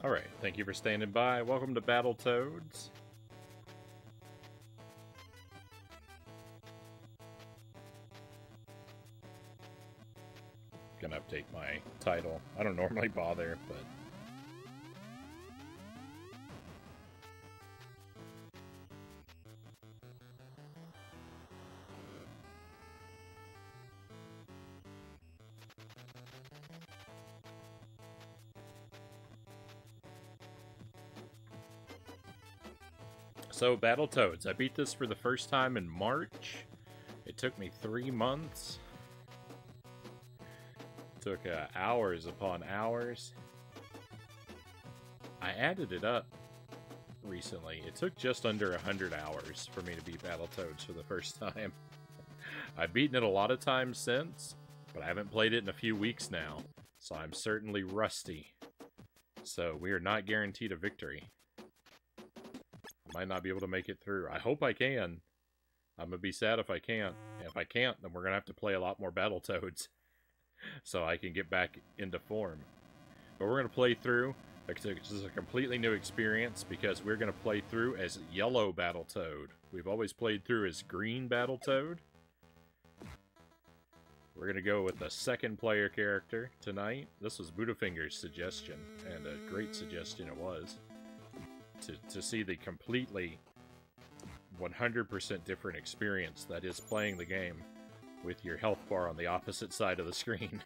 Alright, thank you for standing by. Welcome to Battletoads. Gonna update my title. I don't normally bother, but... So, Battletoads. I beat this for the first time in March. It took me 3 months. Took hours upon hours. I added it up recently. It took just under 100 hours for me to beat Battletoads for the first time. I've beaten it a lot of times since, but I haven't played it in a few weeks now, so I'm certainly rusty. So we are not guaranteed a victory. Might not be able to make it through. I hope I can. I'm gonna be sad if I can't. If I can't, then we're gonna have to play a lot more Battletoads so I can get back into form. But we're gonna play through. This is a completely new experience because we're gonna play through as Yellow Battletoad. We've always played through as Green Battletoad. We're gonna go with the second player character tonight. This was Budafinger's suggestion, and a great suggestion it was. To see the completely 100% different experience that is playing the game with your health bar on the opposite side of the screen.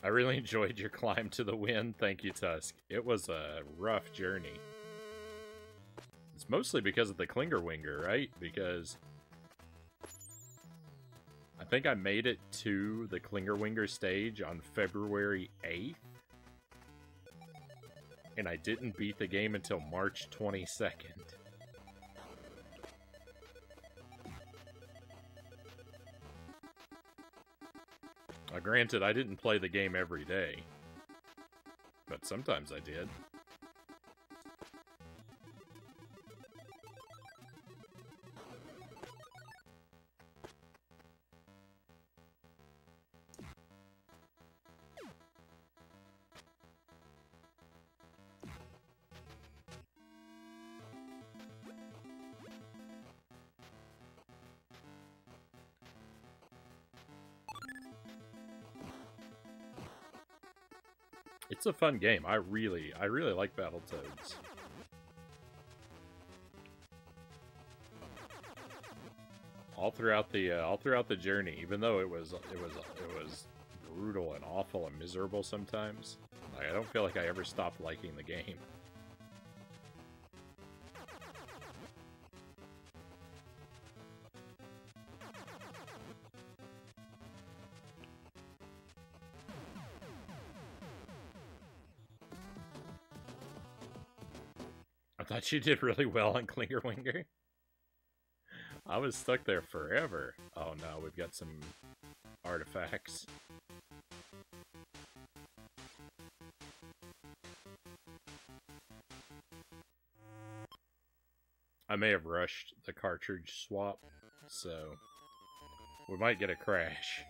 I really enjoyed your climb to the wind. Thank you, Tusk. It was a rough journey. It's mostly because of the Klingerwinger, right? Because I think I made it to the Klingerwinger stage on February 8th. And I didn't beat the game until March 22nd. Now, granted, I didn't play the game every day. But sometimes I did. It's a fun game. I really like Battletoads. All throughout the journey, even though it was brutal and awful and miserable sometimes, I don't feel like I ever stopped liking the game. I thought you did really well on Klingerwinger. I was stuck there forever. Oh no, we've got some artifacts. I may have rushed the cartridge swap, so we might get a crash.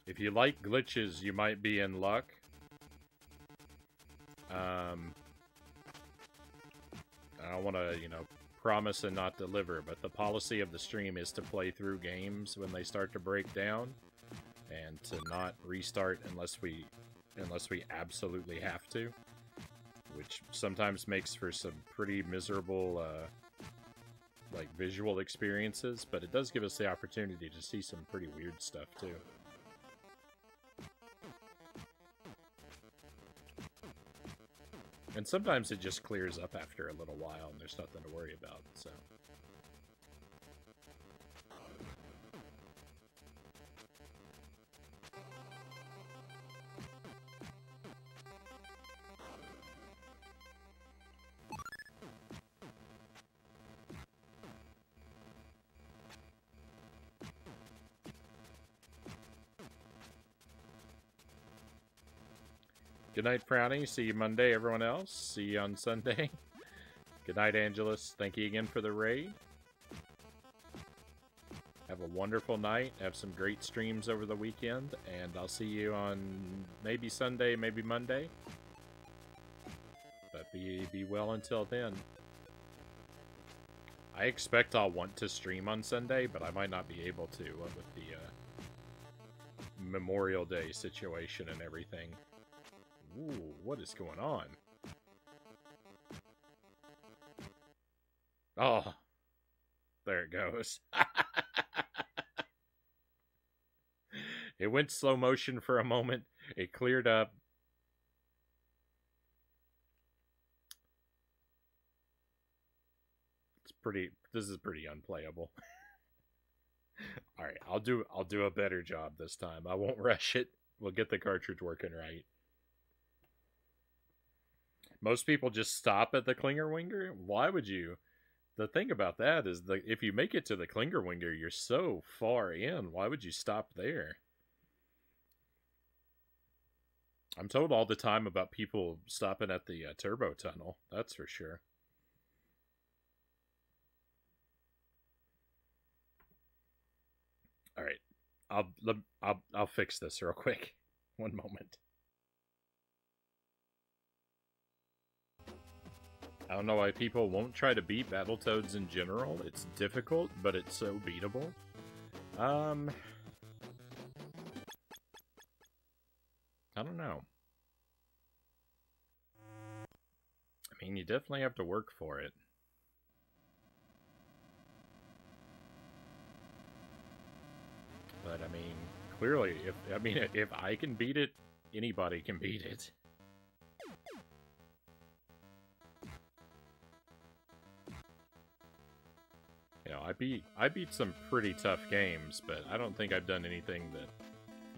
If you like glitches, you might be in luck. I don't want to, promise and not deliver, but the policy of the stream is to play through games when they start to break down, and to not restart unless we absolutely have to, which sometimes makes for some pretty miserable, like, visual experiences, but it does give us the opportunity to see some pretty weird stuff, too. And sometimes it just clears up after a little while and there's nothing to worry about, so. Good night, Frownie. See you Monday, everyone else. See you on Sunday. Good night, Angelus. Thank you again for the raid. Have a wonderful night. Have some great streams over the weekend. And I'll see you on maybe Sunday, maybe Monday. But be well until then. I expect I'll want to stream on Sunday, but I might not be able to with the Memorial Day situation and everything. Ooh, what is going on? Oh, there it goes. It went slow motion for a moment. It cleared up. This is pretty unplayable. All right, I'll do a better job this time. I won't rush it. We'll get the cartridge working right. Most people just stop at the Klinger Winger. Why would you? The thing about that is if you make it to the Klinger Winger, you're so far in. Why would you stop there? I'm told all the time about people stopping at the turbo tunnel. That's for sure. All right, I'll fix this real quick. One moment. I don't know why people won't try to beat Battletoads in general. It's difficult, but it's so beatable. I don't know. I mean, you definitely have to work for it. But I mean, clearly, if I can beat it, anybody can beat it. You know, I beat some pretty tough games, but I don't think I've done anything that,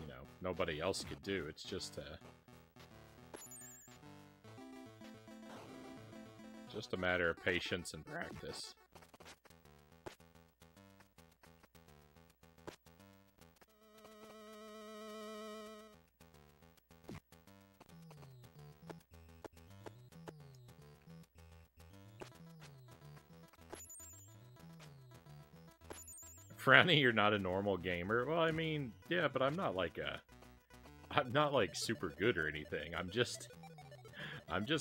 you know, nobody else could do. It's just a matter of patience and practice. Frownie, you're not a normal gamer. Well, I mean, yeah, but I'm not like super good or anything. I'm just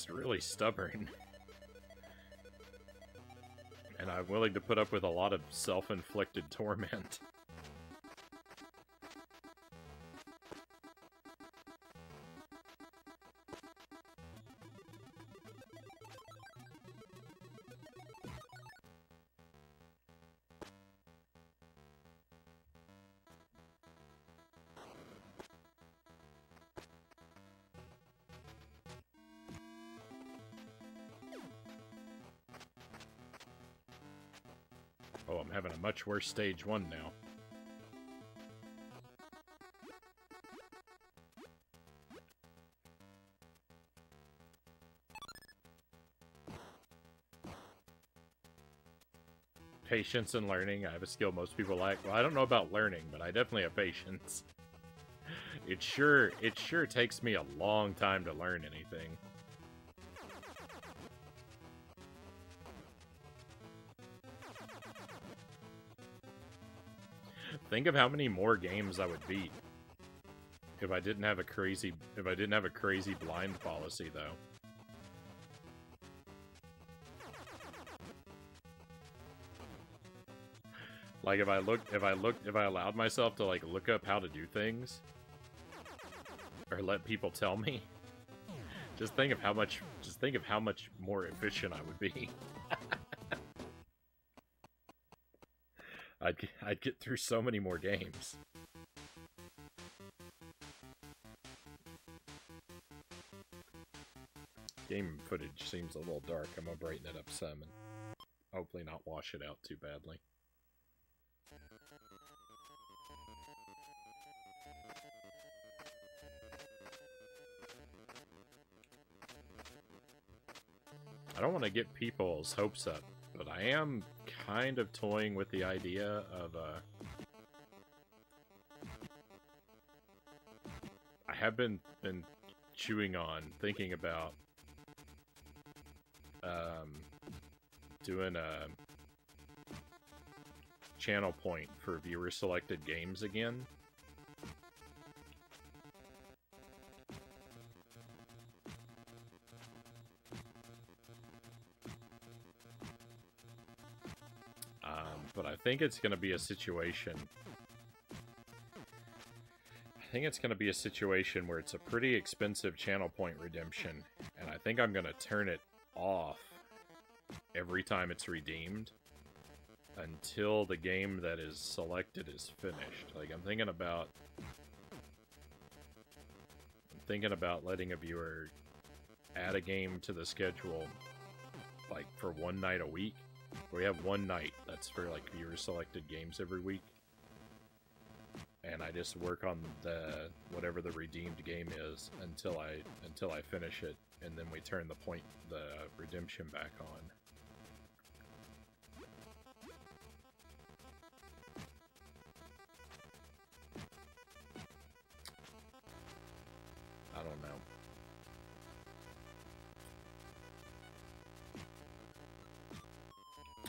really stubborn. And I'm willing to put up with a lot of self-inflicted torment. Oh, I'm having a much worse stage 1 now. Patience and learning. I have a skill most people lack. Well, I don't know about learning, but I definitely have patience. It sure takes me a long time to learn anything. Think of how many more games I would beat if I didn't have a crazy blind policy, though. Like if I allowed myself to like look up how to do things or let people tell me, just think of how much more efficient I would be. I'd get through so many more games. Game footage seems a little dark. I'm gonna brighten it up some and hopefully not wash it out too badly. I don't want to get people's hopes up, but I am kind of toying with the idea of I have been chewing on, thinking about doing a channel point for viewer-selected games again. But I think it's going to be a situation... I think it's going to be a situation where it's a pretty expensive channel point redemption, and I think I'm going to turn it off every time it's redeemed until the game that is selected is finished. Like, I'm thinking about letting a viewer add a game to the schedule, like, for one night a week. We have one night that's for, like, viewer-selected games every week. And I just work on the whatever the redeemed game is until I finish it, and then we turn the redemption back on. I don't know.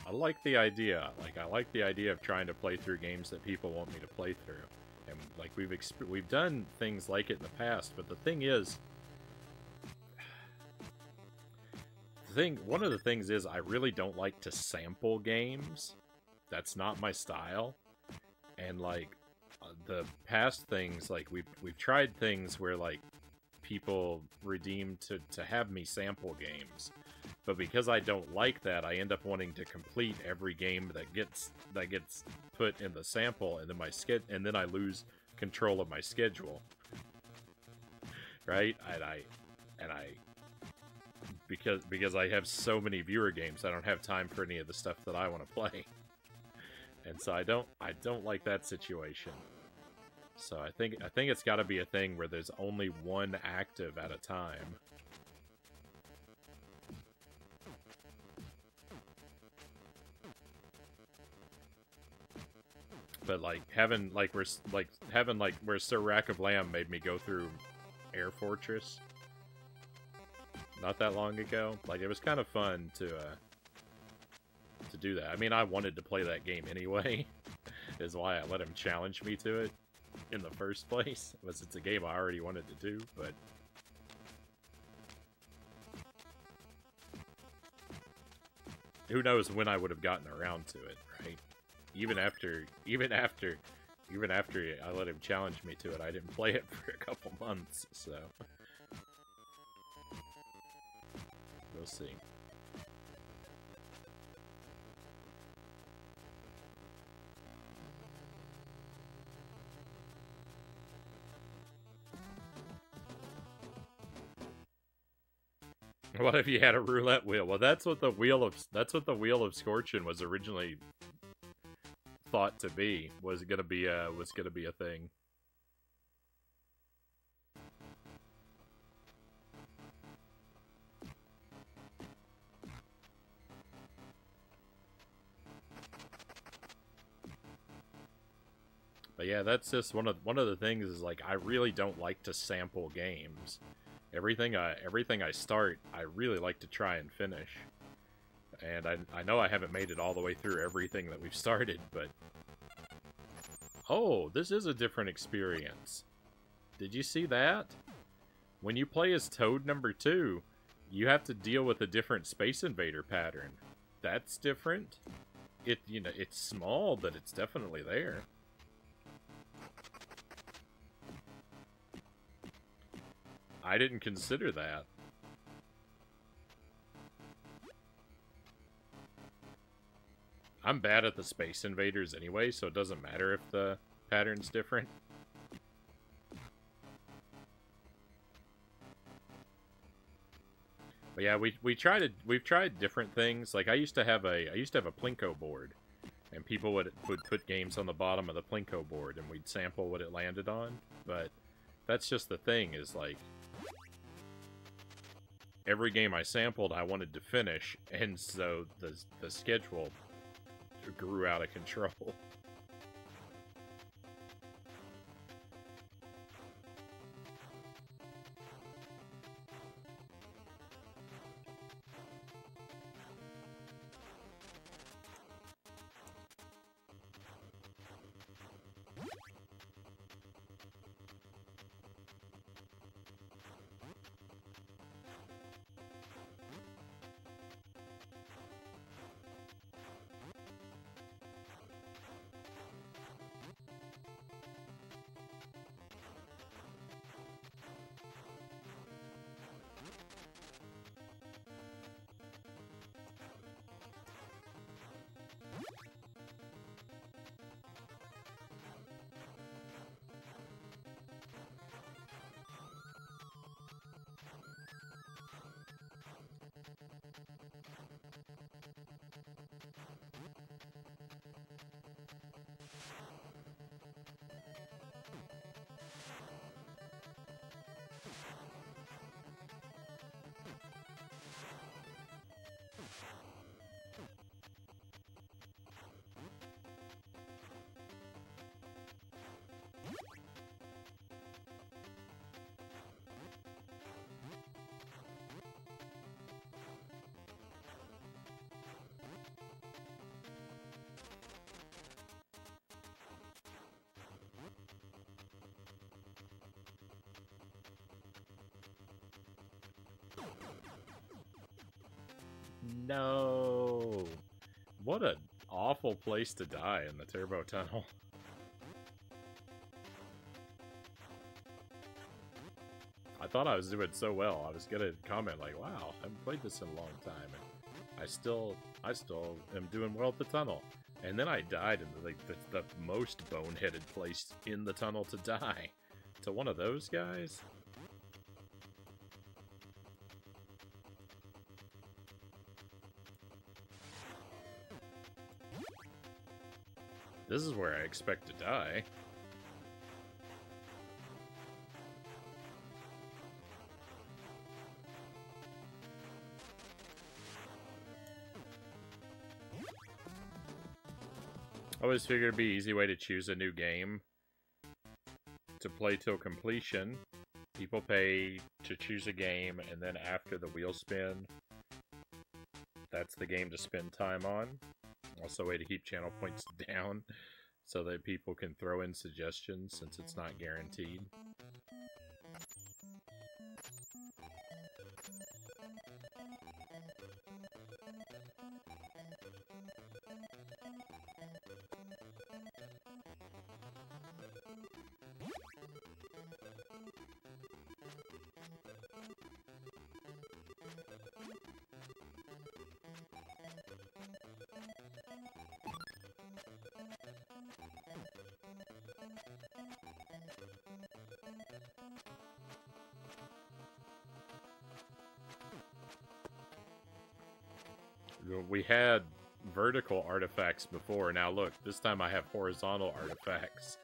I like the idea. Like, I like the idea of trying to play through games that people want me to play through. And, like, we've done things like it in the past, but the thing is... one of the things is, I really don't like to sample games. That's not my style. And, like, the past things, like, we've tried things where, like, people redeem to have me sample games. But because I don't like that, I end up wanting to complete every game that gets put in the sample, and then I lose control of my schedule. Right? Because I have so many viewer games, I don't have time for any of the stuff that I want to play. And so I don't like that situation. So I think it's got to be a thing where there's only one active at a time. But like having where Sir Rack of Lamb made me go through Air Fortress not that long ago. Like, it was kind of fun to do that. I mean, I wanted to play that game anyway, is why I let him challenge me to it in the first place. It's a game I already wanted to do, but who knows when I would have gotten around to it, right? Even after I let him challenge me to it, I didn't play it for a couple months, so we'll see. What if you had a roulette wheel? Well, that's what the wheel of Scorchin was originally thought to be. Was gonna be a thing. But yeah, that's just one of the things is, like, I really don't like to sample games. Everything I start, I really like to try and finish. And I know I haven't made it all the way through everything that we've started, but... Oh, this is a different experience. Did you see that? When you play as Toad number 2, you have to deal with a different Space Invader pattern. That's different. It's small, but it's definitely there. I didn't consider that. I'm bad at the Space Invaders anyway, so it doesn't matter if the pattern's different. But yeah, we've tried different things. Like, I used to have a Plinko board, and people would put games on the bottom of the Plinko board, and we'd sample what it landed on. But that's just the thing, is like, every game I sampled, I wanted to finish, and so the schedule grew out of control. No! What an awful place to die in the turbo tunnel. I thought I was doing so well. I was gonna comment like, wow, I haven't played this in a long time. And I still am doing well at the tunnel. And then I died in the most boneheaded place in the tunnel to die. To one of those guys? This is where I expect to die. I always figured it'd be an easy way to choose a new game to play till completion. People pay to choose a game, and then after the wheel spin, that's the game to spend time on. Also a way to keep channel points down so that people can throw in suggestions since it's not guaranteed. We had vertical artifacts before. Now look, this time I have horizontal artifacts.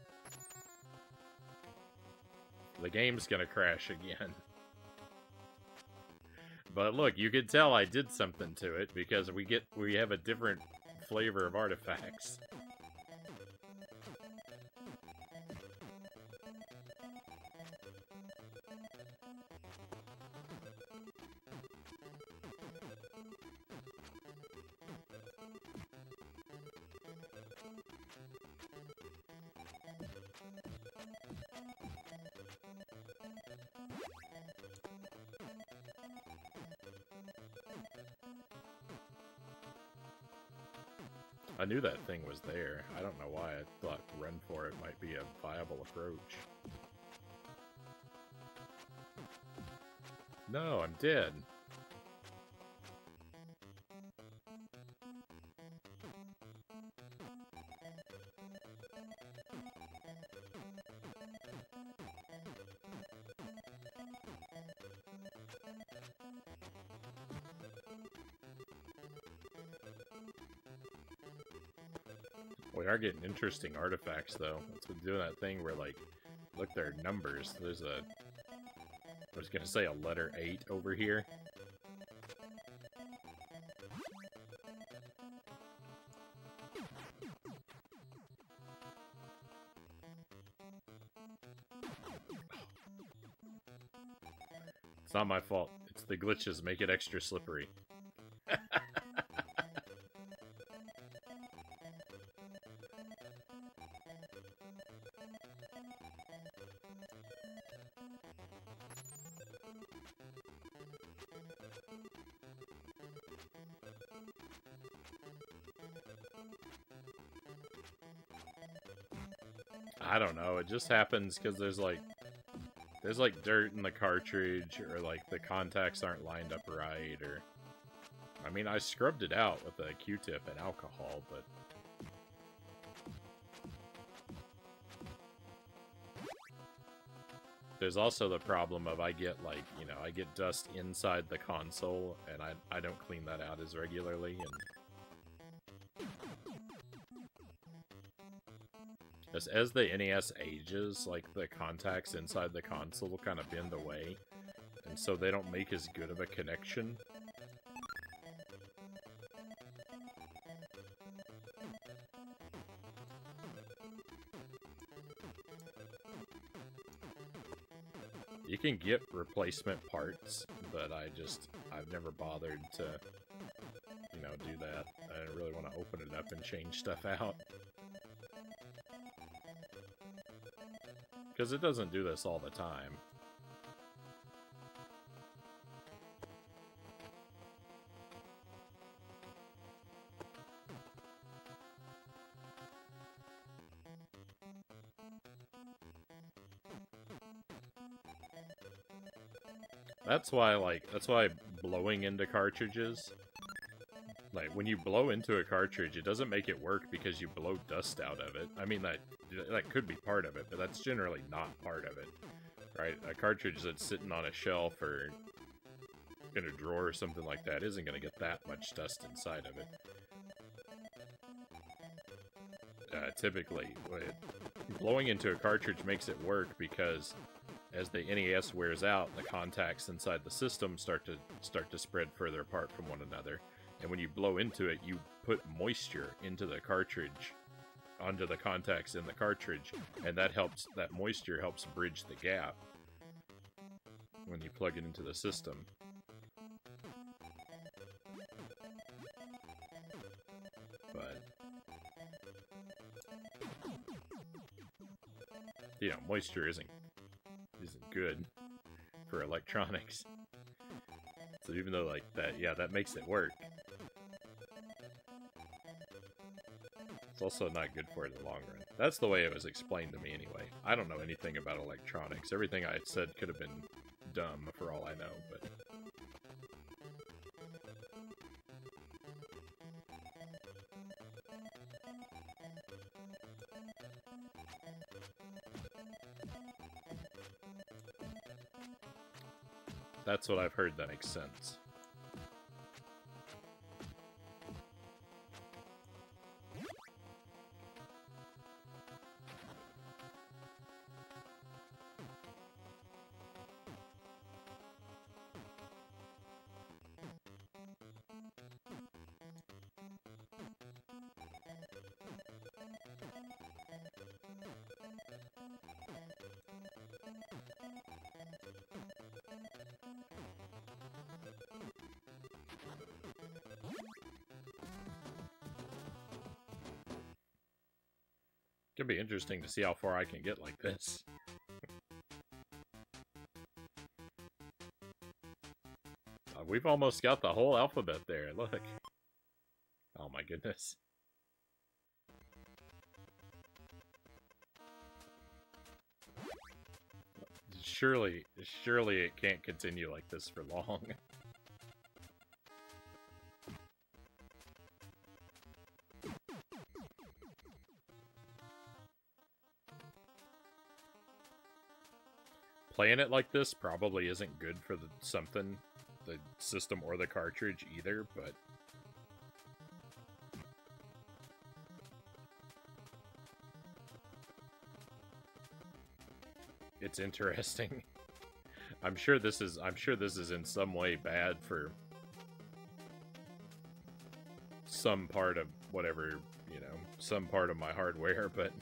The game's gonna crash again. But look, you can tell I did something to it because we have a different flavor of artifacts. I knew that thing was there. I don't know why I thought run for it might be a viable approach. No, I'm dead. We are getting interesting artifacts, though. It's been doing that thing where, like, look, there are numbers. There's a... I was gonna say a letter 8 over here. It's not my fault. It's the glitches make it extra slippery. I don't know, it just happens because there's like dirt in the cartridge, or like the contacts aren't lined up right, or... I mean, I scrubbed it out with a Q-tip and alcohol, but... There's also the problem of I get, like, you know, I get dust inside the console, and I don't clean that out as regularly, and... As the NES ages, like, the contacts inside the console kind of bend away, and so they don't make as good of a connection. You can get replacement parts, but I've never bothered to, you know, do that. I didn't really want to open it up and change stuff out. Because it doesn't do this all the time. That's why blowing into cartridges, like when you blow into a cartridge, it doesn't make it work because you blow dust out of it. I mean, that could be part of it, but that's generally not part of it, right? A cartridge that's sitting on a shelf or in a drawer or something like that isn't going to get that much dust inside of it. Typically, blowing into a cartridge makes it work because as the NES wears out, the contacts inside the system start to spread further apart from one another. And when you blow into it, you put moisture into the cartridge, onto the contacts in the cartridge, and that moisture helps bridge the gap when you plug it into the system. But you know, moisture isn't good for electronics. So even though like that, yeah, that makes it work. It's also not good for it in the long run. That's the way it was explained to me anyway. I don't know anything about electronics. Everything I said could have been dumb for all I know, but... That's what I've heard that makes sense. Could be interesting to see how far I can get like this. We've almost got the whole alphabet there, look. Oh my goodness. Surely it can't continue like this for long. Playing it like this probably isn't good for the system or the cartridge either, but it's interesting. I'm sure this is in some way bad for some part of whatever, you know, some part of my hardware, but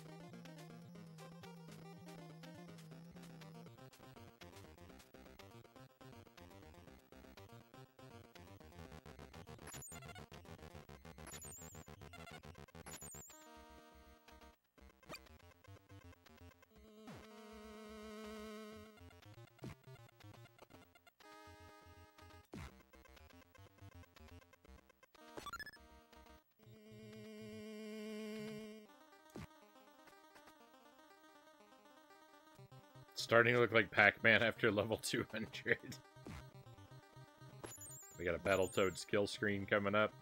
starting to look like Pac-Man after level 200. We got a Battletoads kill screen coming up.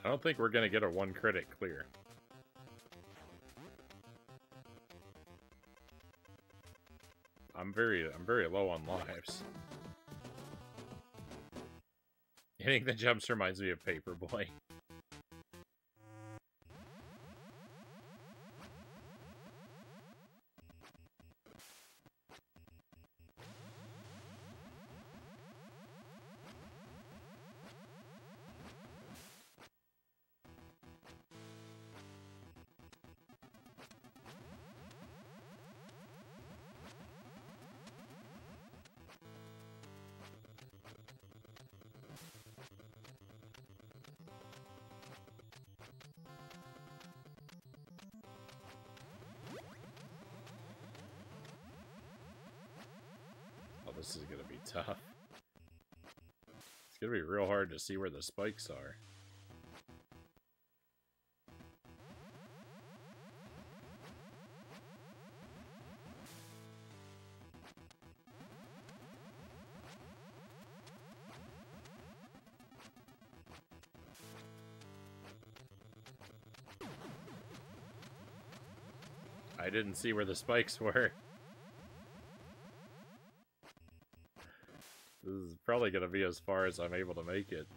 I don't think we're gonna get a 1 credit clear. I'm very low on lives. Hitting the jumps reminds me of Paperboy. This is gonna be tough. It's gonna be real hard to see where the spikes are. I didn't see where the spikes were. This is probably going to be as far as I'm able to make it.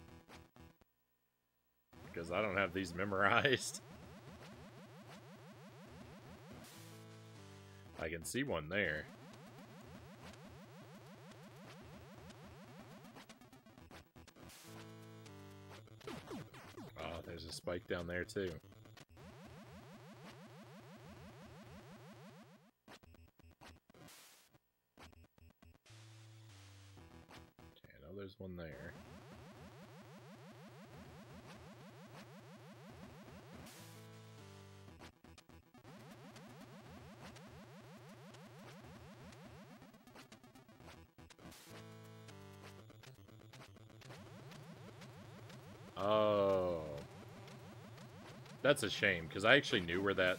Because I don't have these memorized. I can see one there. Oh, there's a spike down there too. There's one there. Oh. That's a shame, because I actually knew where that...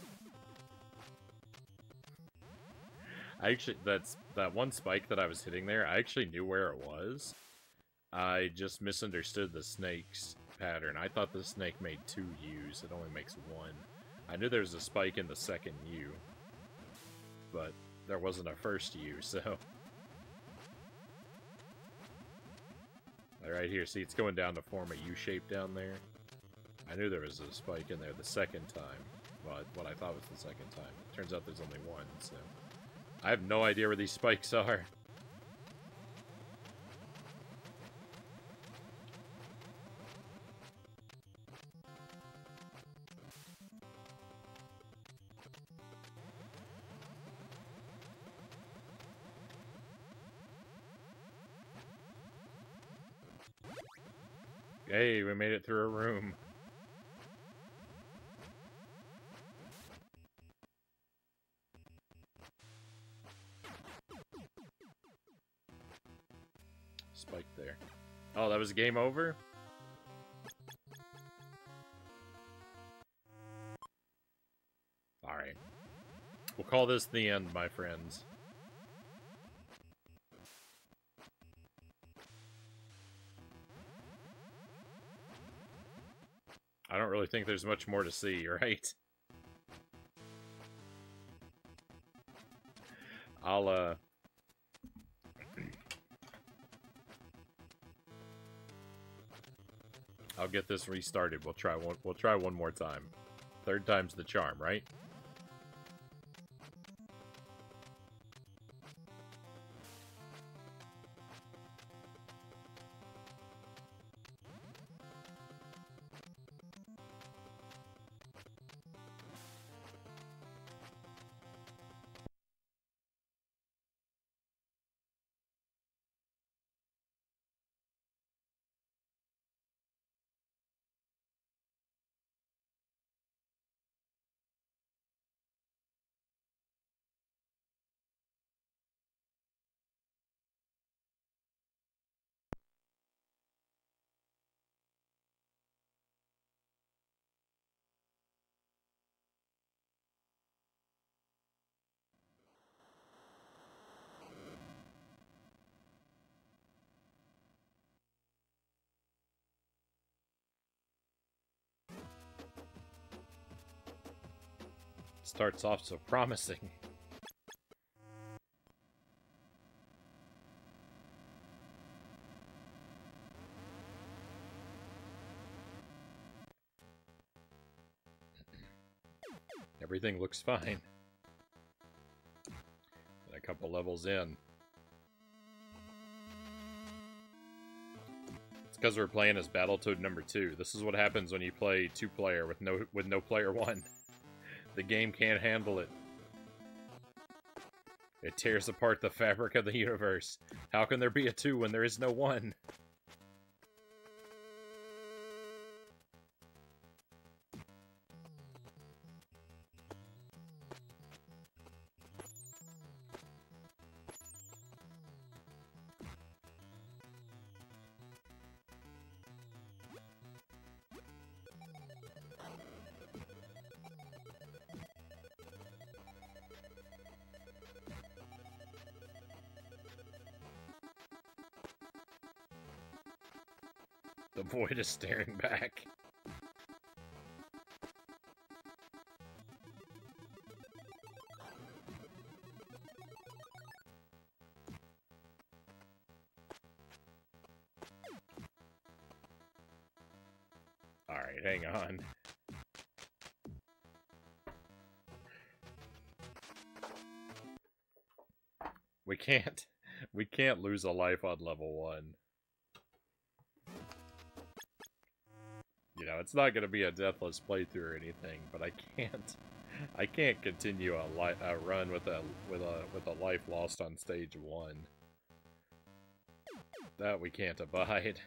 that one spike that I was hitting there, I actually knew where it was. I just misunderstood the snake's pattern. I thought the snake made 2 U's. It only makes 1. I knew there was a spike in the second U, but there wasn't a first U, so... Right here, see, it's going down to form a U shape down there. I knew there was a spike in there the second time. Well, what I thought was the second time. It turns out there's only 1, so... I have no idea where these spikes are. Hey, we made it through a room. Spike there. Oh, that was game over? Alright. We'll call this the end, my friends. I don't really think there's much more to see, right? I'll get this restarted. We'll try one more time. 3rd time's the charm, right? starts off so promising. Everything looks fine. A couple levels in. It's because we're playing as Battletoad number 2. This is what happens when you play 2-player with no player 1. The game can't handle it. It tears apart the fabric of the universe. How can there be a 2 when there is no 1? The void is staring back. Alright, hang on. We can't lose a life on level 1. You know, it's not going to be a deathless playthrough or anything, but I can't continue a run with a life lost on stage 1. That we can't abide.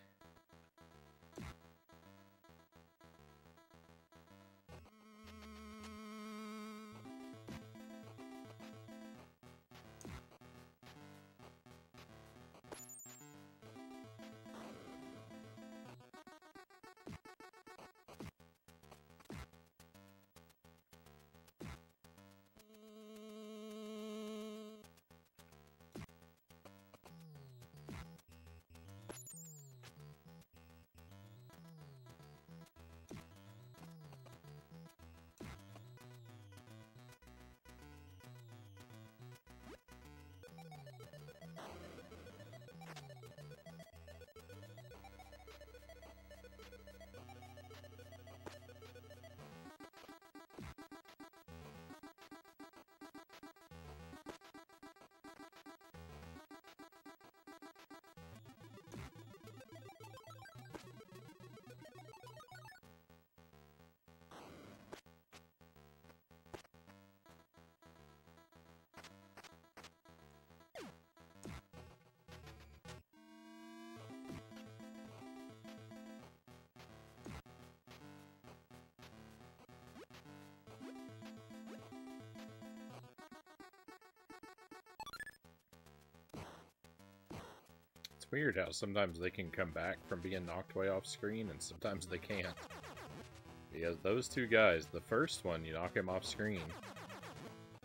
It's weird how sometimes they can come back from being knocked way off screen, and sometimes they can't. Because those two guys, the first one, you knock him off screen,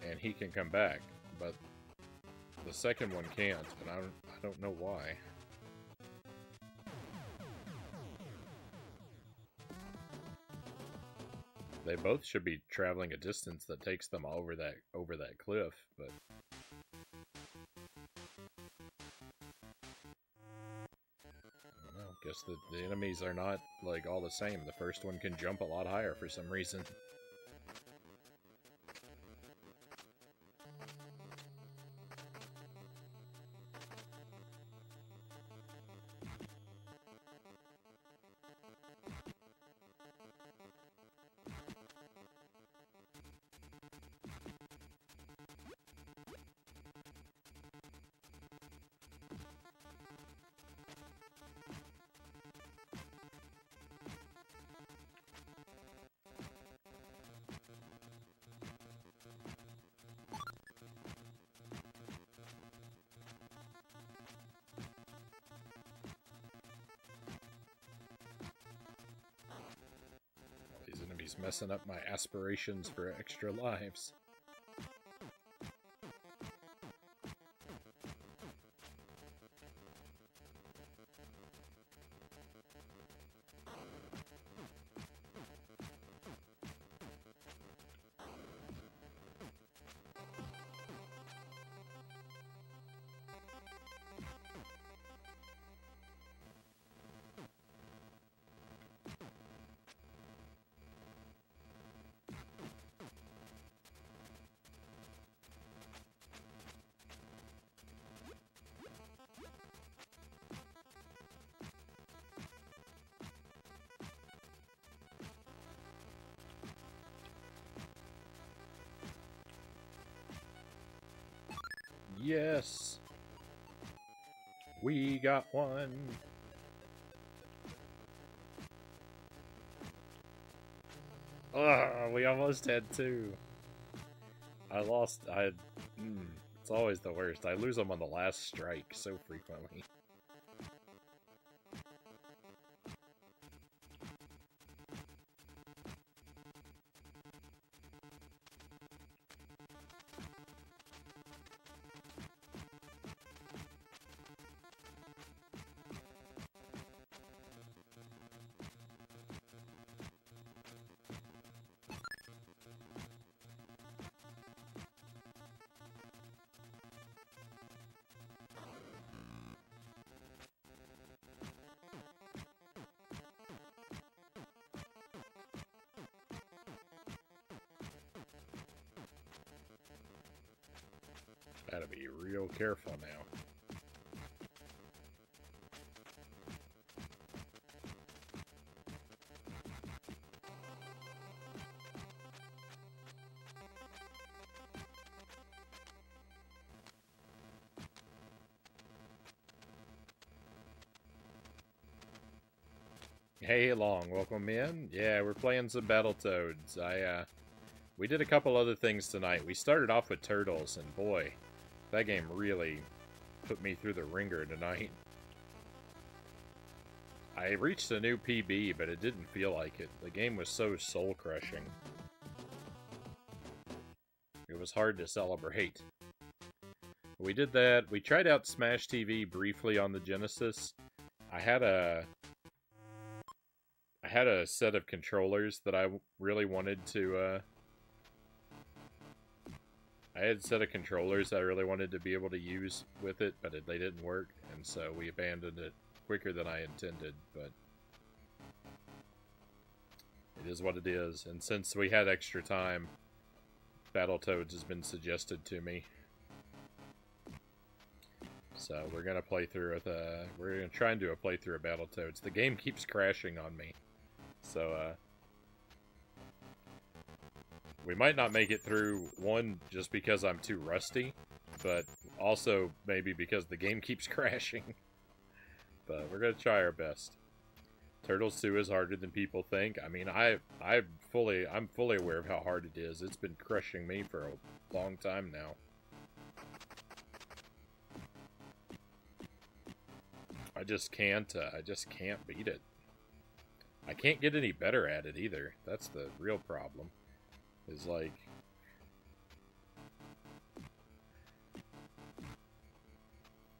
and he can come back, but the second one can't, and I don't know why. They both should be traveling a distance that takes them over that cliff, but I don't know. Guess the enemies are not like all the same. The first one can jump a lot higher for some reason. These enemies messing up my aspirations for extra lives. Yes! We got one! Ugh, we almost had two. It's always the worst. I lose them on the last strike so frequently. Gotta be real careful now. Hey, Long, welcome in. Yeah, we're playing some Battletoads. We did a couple other things tonight. We started off with Turtles, and boy, that game really put me through the ringer tonight. I reached a new PB, but it didn't feel like it. The game was so soul-crushing. It was hard to celebrate. We did that. We tried out Smash TV briefly on the Genesis. I had a set of controllers that I really wanted to, I had a set of controllers I really wanted to be able to use with it, but they didn't work, and so we abandoned it quicker than I intended, but it is what it is. And since we had extra time, Battletoads has been suggested to me. So we're gonna play through with we're gonna try and do a playthrough of Battletoads. The game keeps crashing on me. So we might not make it through, one, just because I'm too rusty, but also maybe because the game keeps crashing. But we're gonna try our best. Turtles 2 is harder than people think. I mean, I'm fully aware of how hard it is. It's been crushing me for a long time now. I just can't beat it. I can't get any better at it either. That's the real problem. Is like,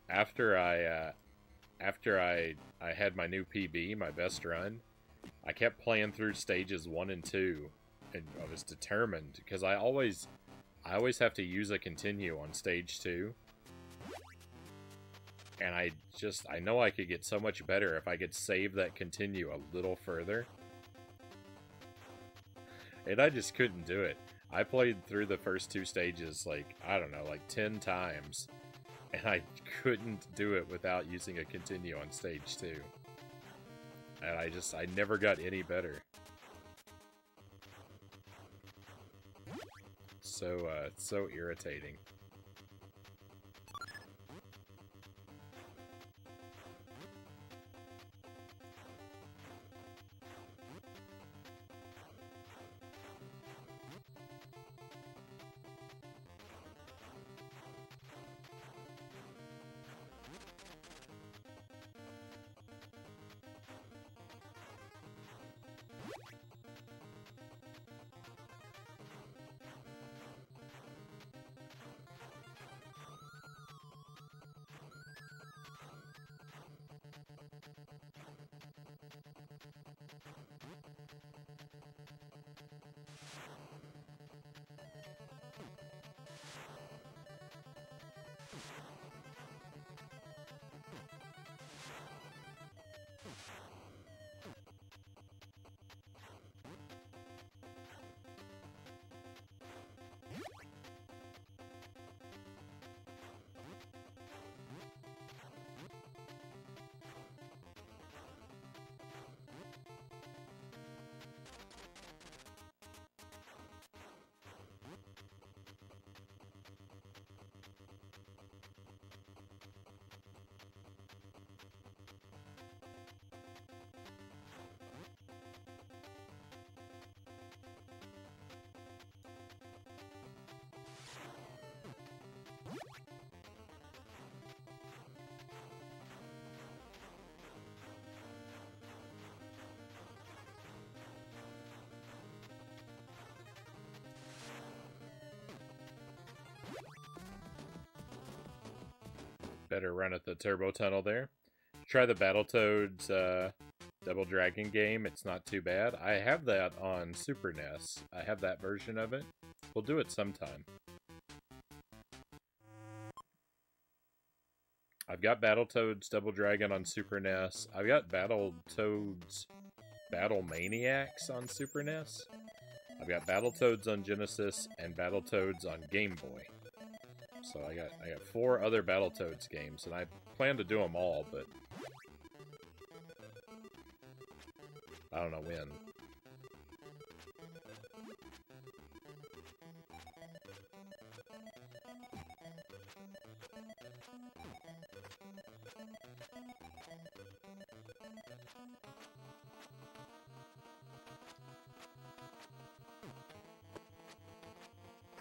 after I had my new PB, my best run, I kept playing through stages 1 and 2, and I was determined, because I always have to use a continue on stage 2. And I know I could get so much better if I could save that continue a little further. And I just couldn't do it. I played through the first 2 stages, like, I don't know, like 10 times. And I couldn't do it without using a continue on stage 2. And I never got any better. So, it's so irritating. Better run at the turbo tunnel there. Try the Battletoads Double Dragon game. It's not too bad. I have that on Super NES. I have that version of it. We'll do it sometime. I've got Battletoads Double Dragon on Super NES. I've got Battletoads Battle Maniacs on Super NES. I've got Battletoads on Genesis and Battletoads on Game Boy. So I got 4 other Battletoads games, and I plan to do them all, but I don't know when.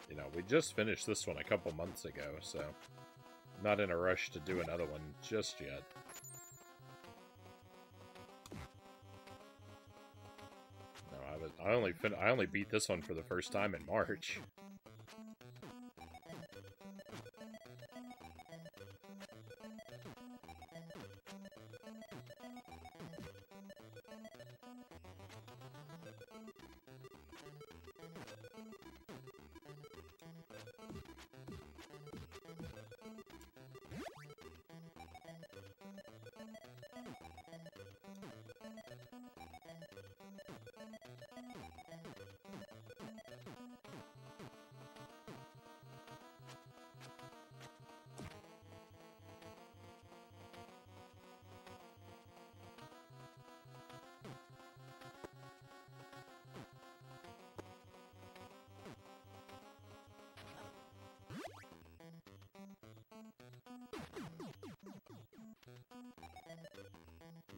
You know, we just finished this one a couple months ago, so I'm not in a rush to do another one just yet. No, I only beat this one for the first time in March.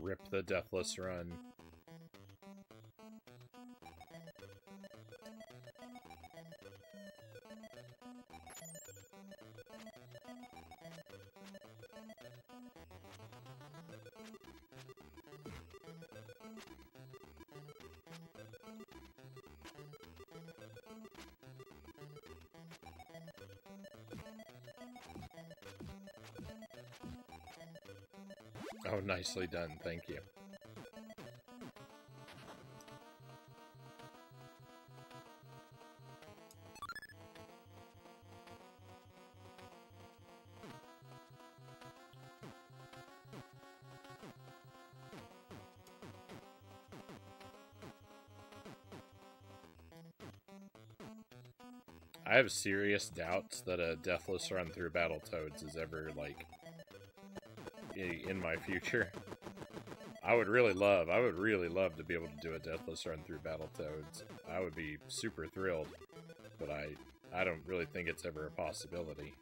Rip the Deathless Run. Oh, nicely done, thank you. I have serious doubts that a Deathless Run through Battletoads is ever, like, in my future. I would really love to be able to do a Deathless Run through Battletoads. I would be super thrilled, but I don't really think it's ever a possibility.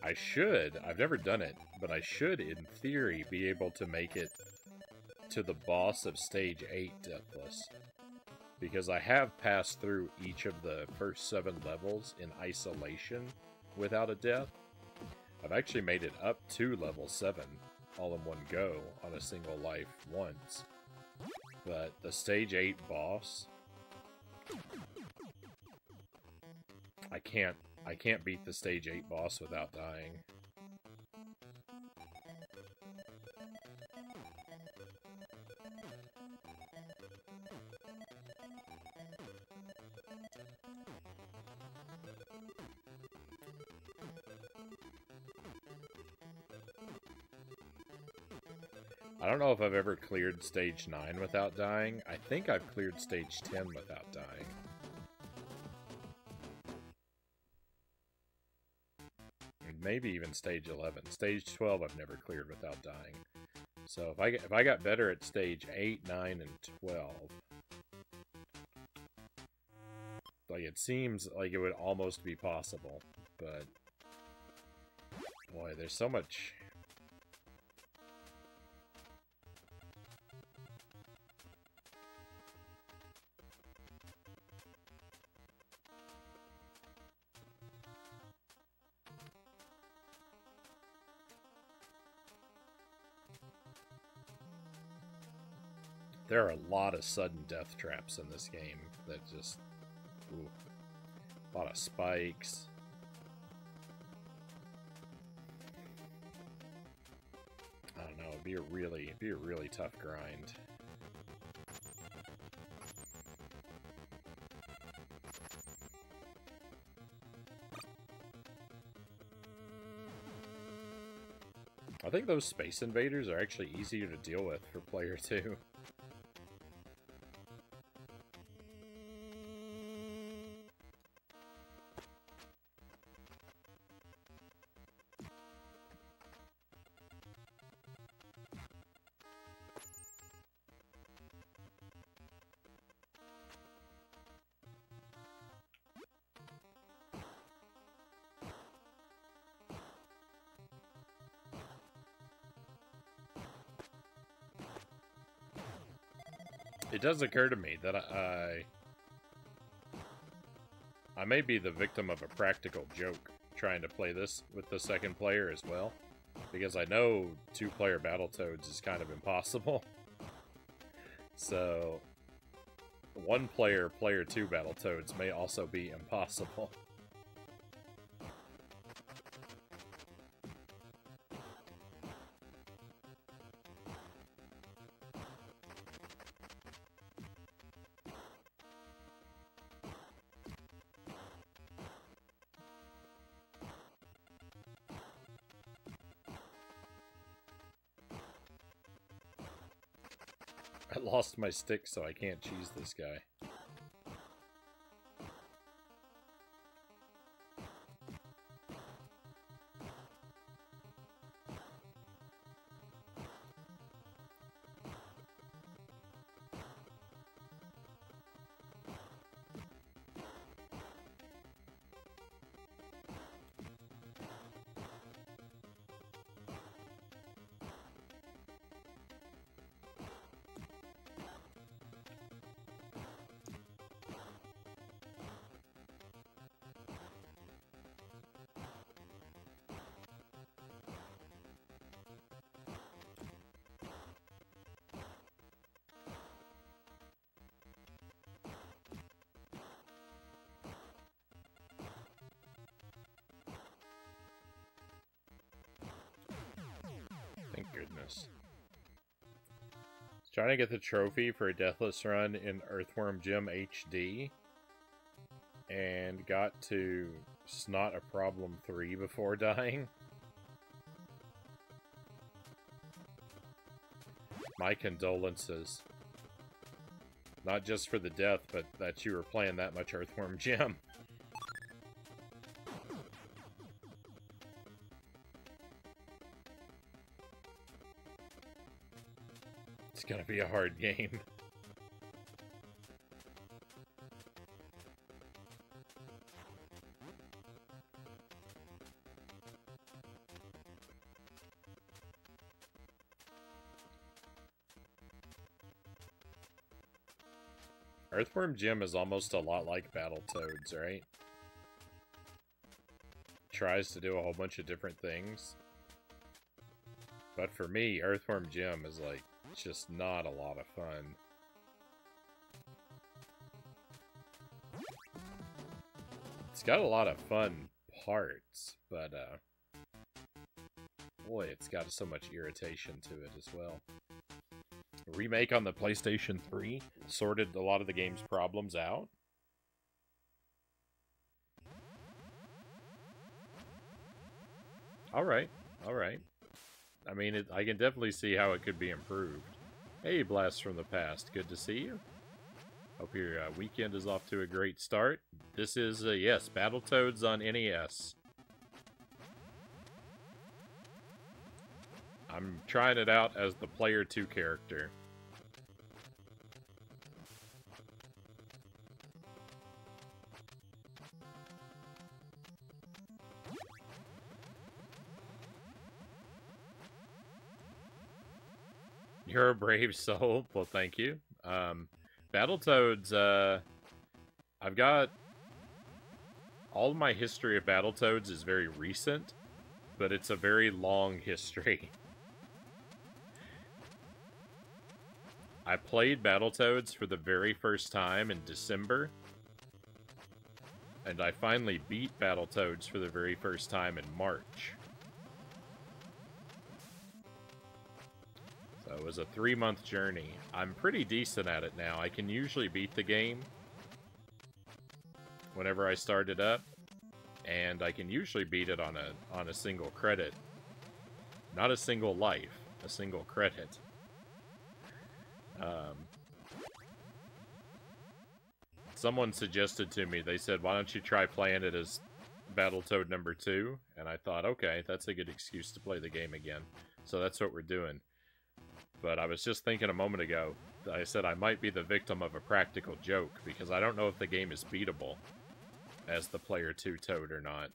I should, I've never done it, but I should, in theory, be able to make it to the boss of Stage 8 Deathless. Because I have passed through each of the first 7 levels in isolation without a death. I've actually made it up to level 7 all in one go on a single life once. But the Stage 8 boss, I can't beat the Stage 8 boss without dying. I don't know if I've ever cleared Stage 9 without dying. I think I've cleared Stage 10 without dying. Maybe even Stage 11. Stage 12 I've never cleared without dying. So if I got better at Stage 8, 9, and 12... like, it seems like it would almost be possible, but... boy, there's so much... There are a lot of sudden death traps in this game that just... ooh. A lot of spikes. be a really tough grind. I think those Space Invaders are actually easier to deal with for player 2. It does occur to me that I may be the victim of a practical joke trying to play this with the second player as well, because I know two-player Battletoads is kind of impossible. So, one-player, player 2 Battletoads may also be impossible. I lost my stick, so I can't cheese this guy. Thank goodness. Trying to get the trophy for a deathless run in Earthworm Jim HD, and got to Snot a Problem 3 before dying. My condolences. Not just for the death, but that you were playing that much Earthworm Jim. It's gonna be a hard game. Earthworm Jim is almost a lot like Battletoads, right? Tries to do a whole bunch of different things. But for me, Earthworm Jim is like, just not a lot of fun. It's got a lot of fun parts, but boy, it's got so much irritation to it as well. A remake on the PlayStation 3 sorted a lot of the game's problems out. Alright, alright. I mean, I can definitely see how it could be improved. Hey, Blast from the Past, good to see you. Hope your weekend is off to a great start. This is, yes, Battletoads on NES. I'm trying it out as the player 2 character. You're a brave soul. Well, thank you. Battletoads, I've got... all of my history of Battletoads is very recent, but it's a very long history. I played Battletoads for the very first time in December, and I finally beat Battletoads for the very first time in March. It was a 3-month journey. I'm pretty decent at it now. I can usually beat the game whenever I start it up, and I can usually beat it on a single credit. Not a single life, a single credit. Someone suggested to me, they said, why don't you try playing it as Battletoad number 2? And I thought, okay, that's a good excuse to play the game again. So that's what we're doing. But I was just thinking a moment ago, I said I might be the victim of a practical joke, because I don't know if the game is beatable as the Player 2 Toad or not.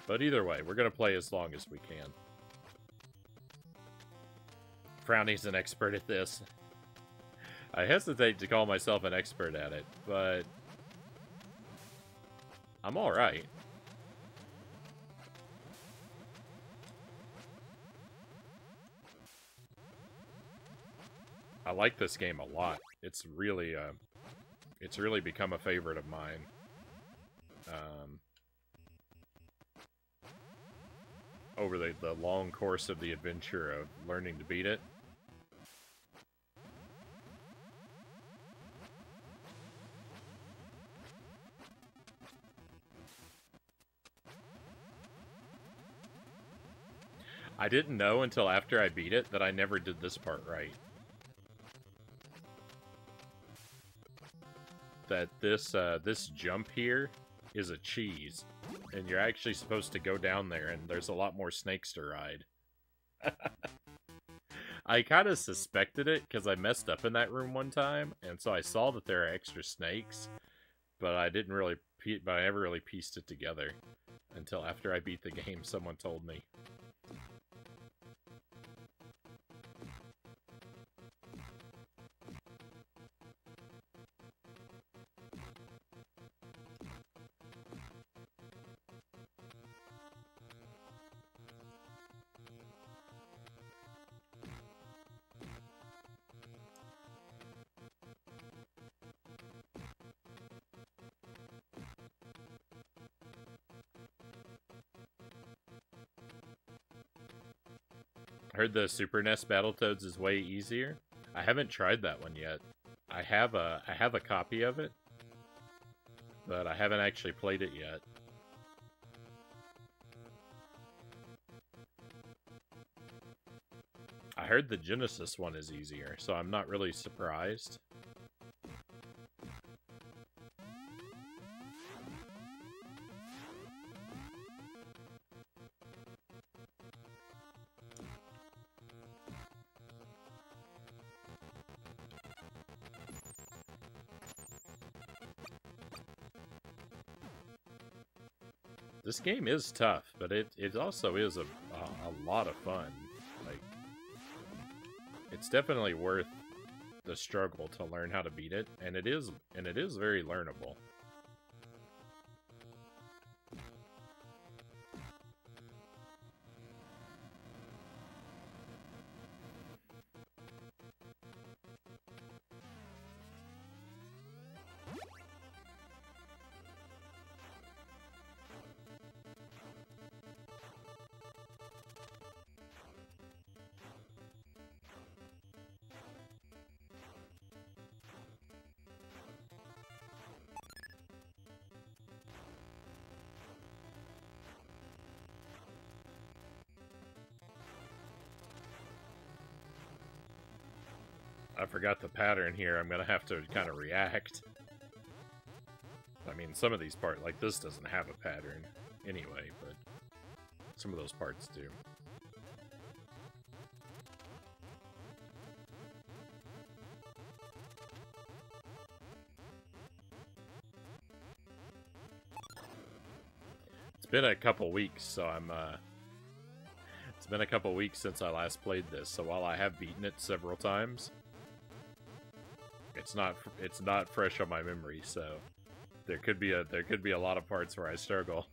But either way, we're going to play as long as we can. Frownie's an expert at this. I hesitate to call myself an expert at it, but I'm alright. I like this game a lot. It's really become a favorite of mine. Over the long course of the adventure of learning to beat it. I didn't know until after I beat it that I never did this part right. That this jump here is a cheese. And you're actually supposed to go down there, and there's a lot more snakes to ride. I kind of suspected it, because I messed up in that room one time, and so I saw that there are extra snakes, but I never really pieced it together. Until after I beat the game, someone told me. I heard the Super NES Battletoads is way easier. I haven't tried that one yet. I have a copy of it, but I haven't actually played it yet. I heard the Genesis one is easier, so I'm not really surprised. This game is tough, but it also is a lot of fun. Like, it's definitely worth the struggle to learn how to beat it, and it is very learnable. I forgot the pattern here. I'm gonna have to kind of react. I mean, some of these parts, like this doesn't have a pattern anyway, but some of those parts do. It's been a couple weeks, so it's been a couple weeks since I last played this, so while I have beaten it several times, it's not fresh on my memory, so there could be a lot of parts where I struggle.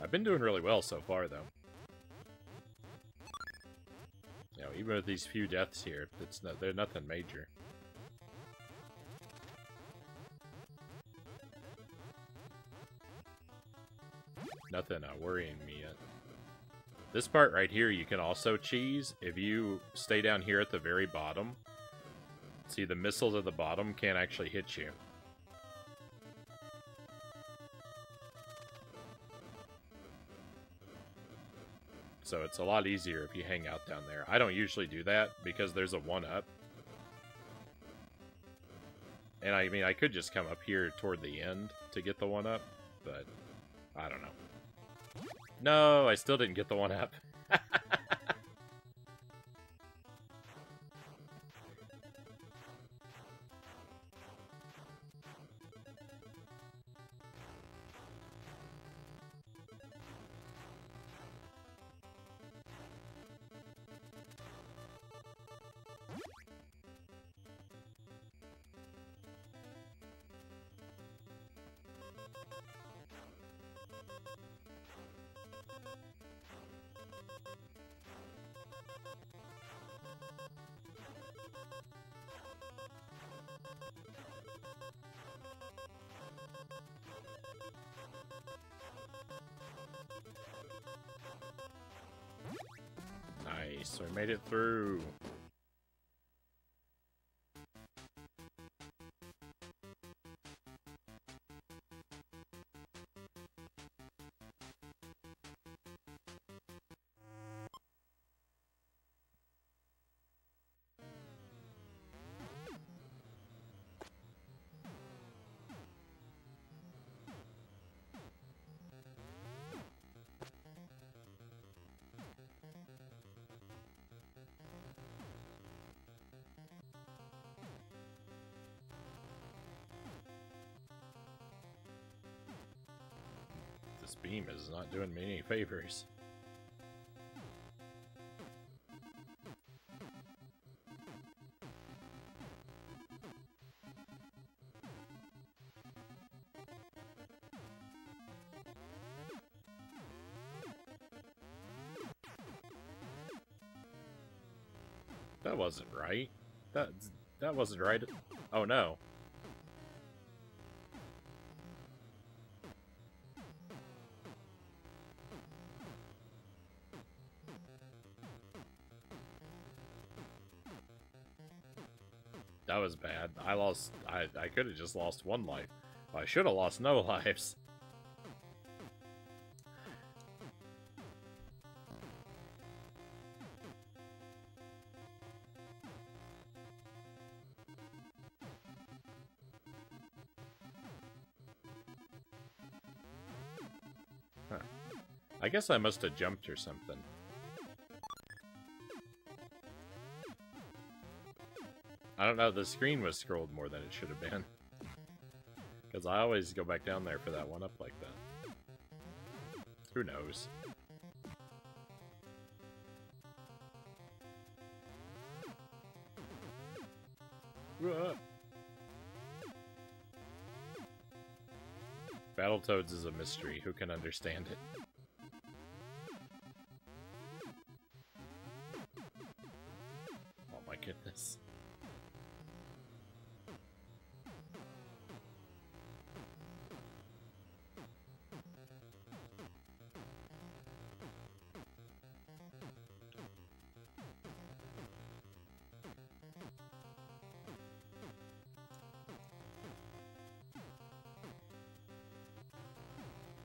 I've been doing really well so far, though. You know, even with these few deaths here, they're nothing major. Nothing worrying me yet. This part right here you can also cheese. If you stay down here at the very bottom, see the missiles at the bottom can't actually hit you. So it's a lot easier if you hang out down there. I don't usually do that because there's a 1-up. And I mean, I could just come up here toward the end to get the 1-up, but I don't know. No, I still didn't get the 1-up. Nice, we made it through. This beam is not doing me any favors. That wasn't right. That wasn't right. Oh no. That was bad. I could have just lost 1 life. I should have lost no lives. Huh. I guess I must have jumped or something. I don't know, the screen was scrolled more than it should have been. Because I always go back down there for that 1-up like that. Who knows? Battletoads is a mystery. Who can understand it? Oh my goodness.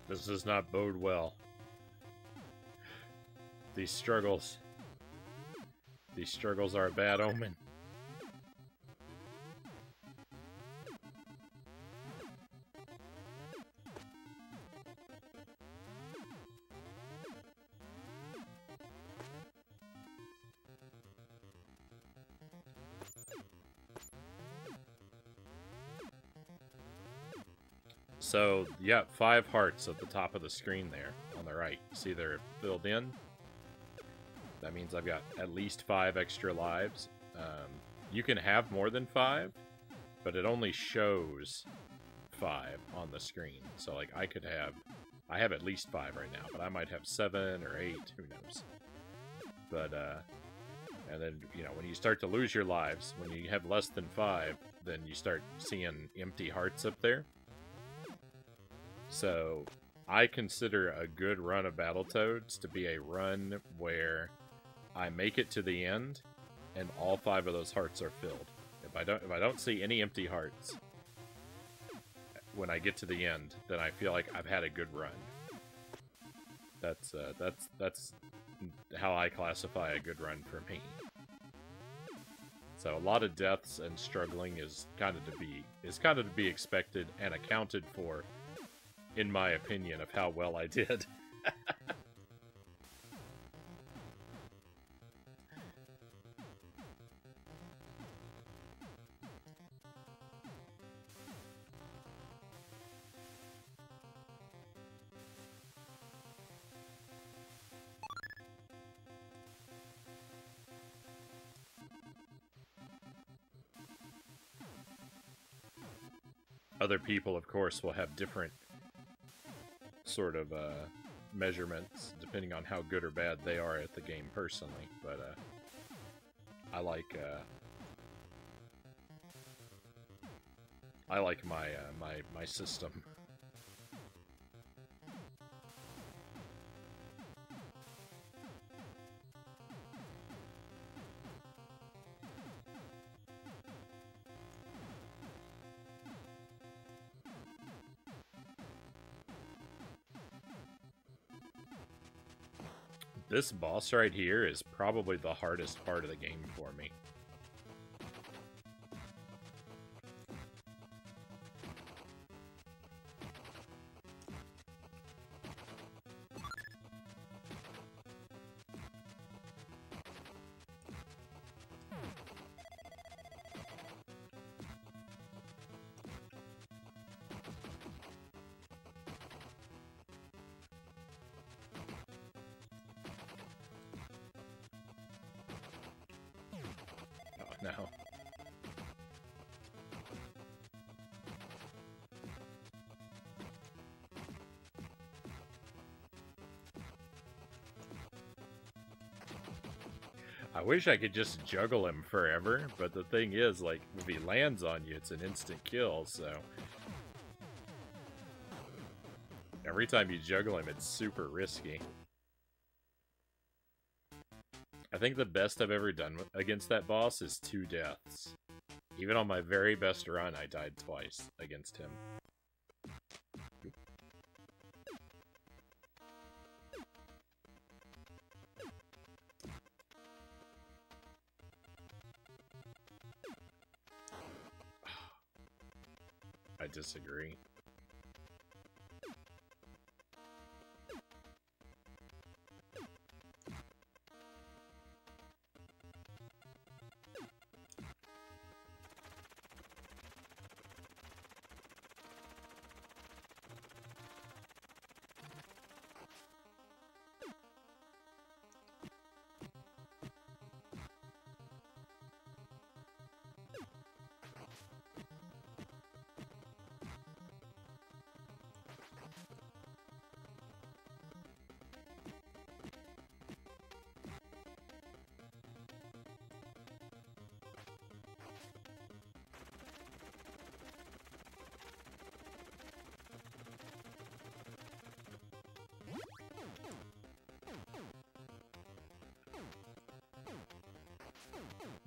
This does not bode well. These struggles are a bad omen. So, you got 5 hearts at the top of the screen there, on the right. See they're filled in? That means I've got at least 5 extra lives. You can have more than 5, but it only shows 5 on the screen. So, like, I have at least 5 right now, but I might have 7 or 8, who knows. But, and then, you know, when you start to lose your lives, when you have less than 5, then you start seeing empty hearts up there. So, I consider a good run of Battletoads to be a run where I make it to the end and all 5 of those hearts are filled. If I don't see any empty hearts when I get to the end, then I feel like I've had a good run. That's how I classify a good run for me. So a lot of deaths and struggling is kind of to be expected and accounted for, in my opinion, of how well I did. Other people, of course, will have different sort of measurements depending on how good or bad they are at the game personally. But I like my system. This boss right here is probably the hardest part of the game for me. No. I wish I could just juggle him forever, but the thing is, like, if he lands on you, it's an instant kill, so... Every time you juggle him, it's super risky. I think the best I've ever done against that boss is 2 deaths. Even on my very best run, I died twice against him. I disagree.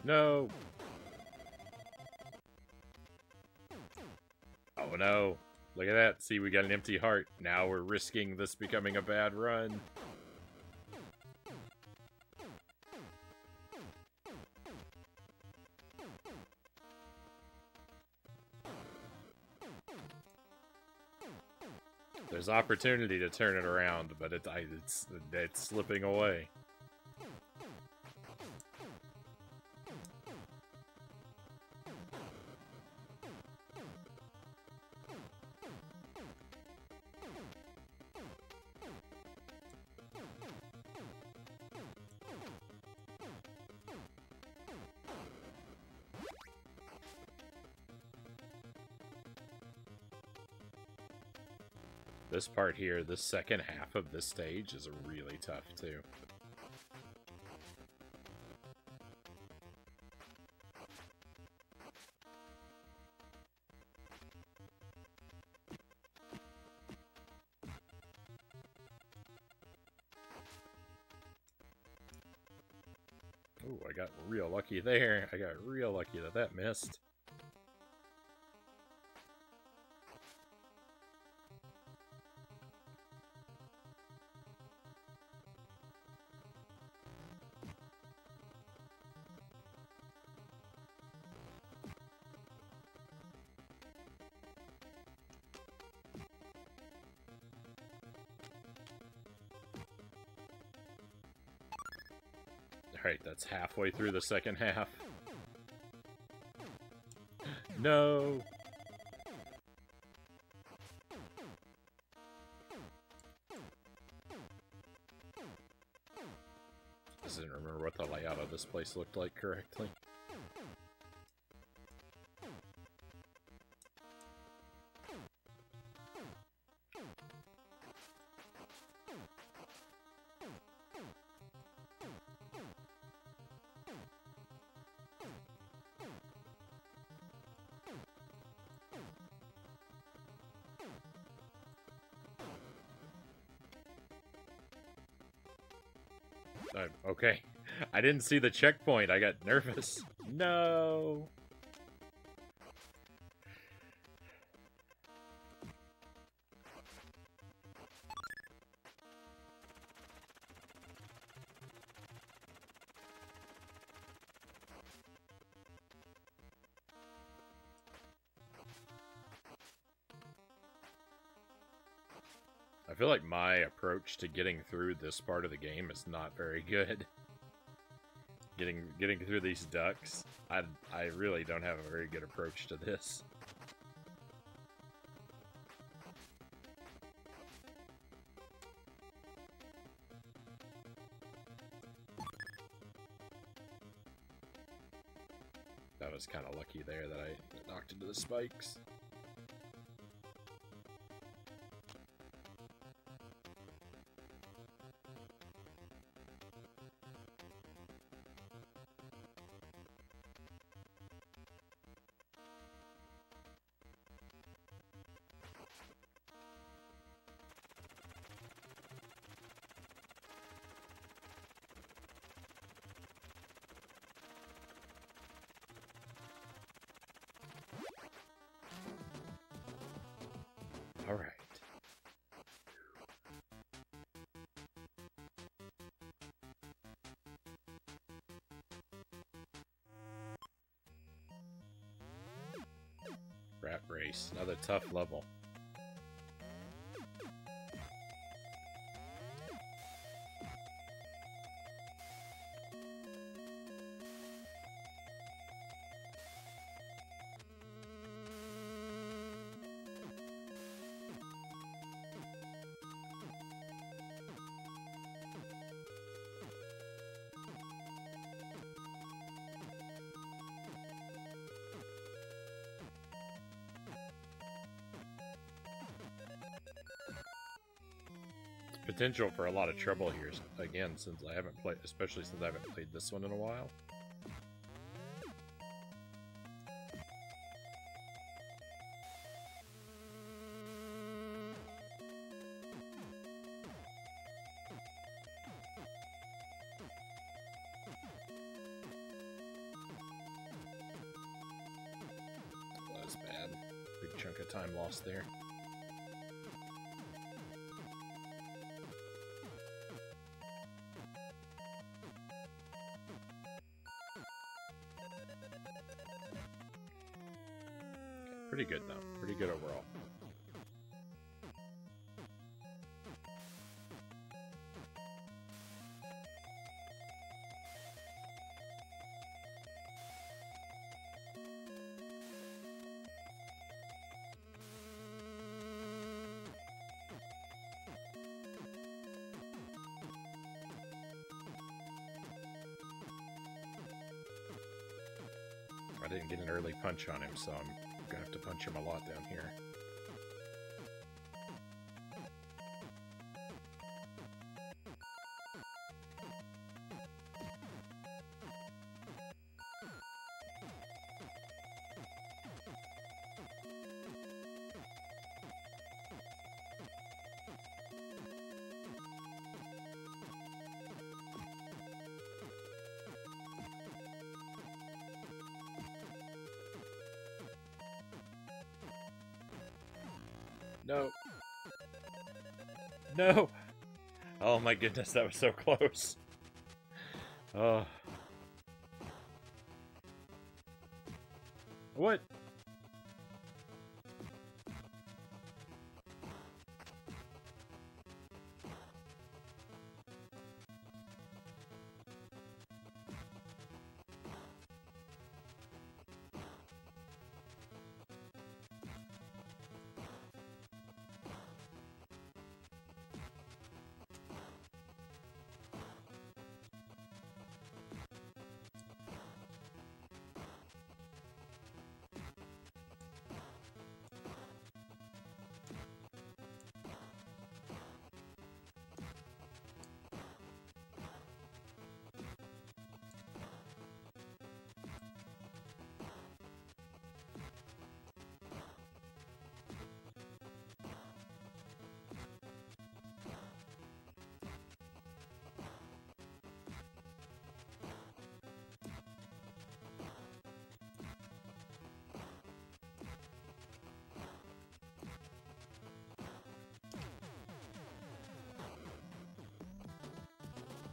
No! Oh no! Look at that. See, we got an empty heart. Now we're risking this becoming a bad run. There's opportunity to turn it around, but it's slipping away. This part here, the second half of this stage, is really tough, too. Ooh, I got real lucky there. I got real lucky that that missed. Alright, that's halfway through the second half. No! I didn't remember what the layout of this place looked like correctly. Okay. I didn't see the checkpoint. I got nervous. No! I feel like my approach to getting through this part of the game is not very good. Getting through these ducks, I really don't have a very good approach to this. That was kind of lucky there that I knocked into the spikes. All right. Rat race, another tough level. Potential for a lot of trouble here, again, since I haven't played, especially since I haven't played this one in a while. That was bad. Big chunk of time lost there. Pretty good, though. Pretty good overall. I didn't get an early punch on him, so I'm gonna have to punch him a lot down here. No. No! Oh my goodness, that was so close. Oh. What?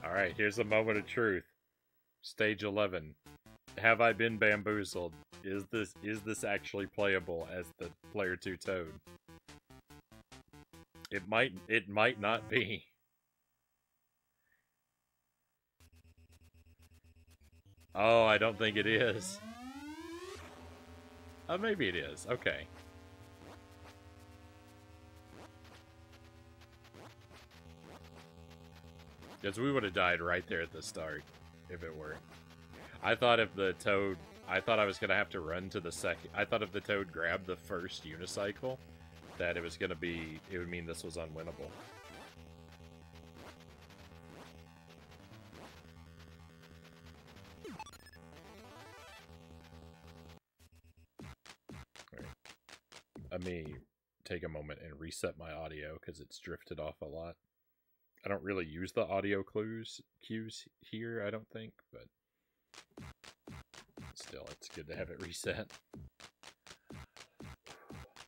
Alright, here's the moment of truth. Stage 11. Have I been bamboozled? Is this actually playable as the Player 2 Toad? It might not be. Oh, I don't think it is. Oh, maybe it is. Okay. Because we would have died right there at the start, if it were. I thought if the Toad... I thought I was going to have to run to the second... I thought if the Toad grabbed the first unicycle, that it was going to be... It would mean this was unwinnable. Right. Let me take a moment and reset my audio, because it's drifted off a lot. I don't really use the audio cues here, I don't think, but still, it's good to have it reset.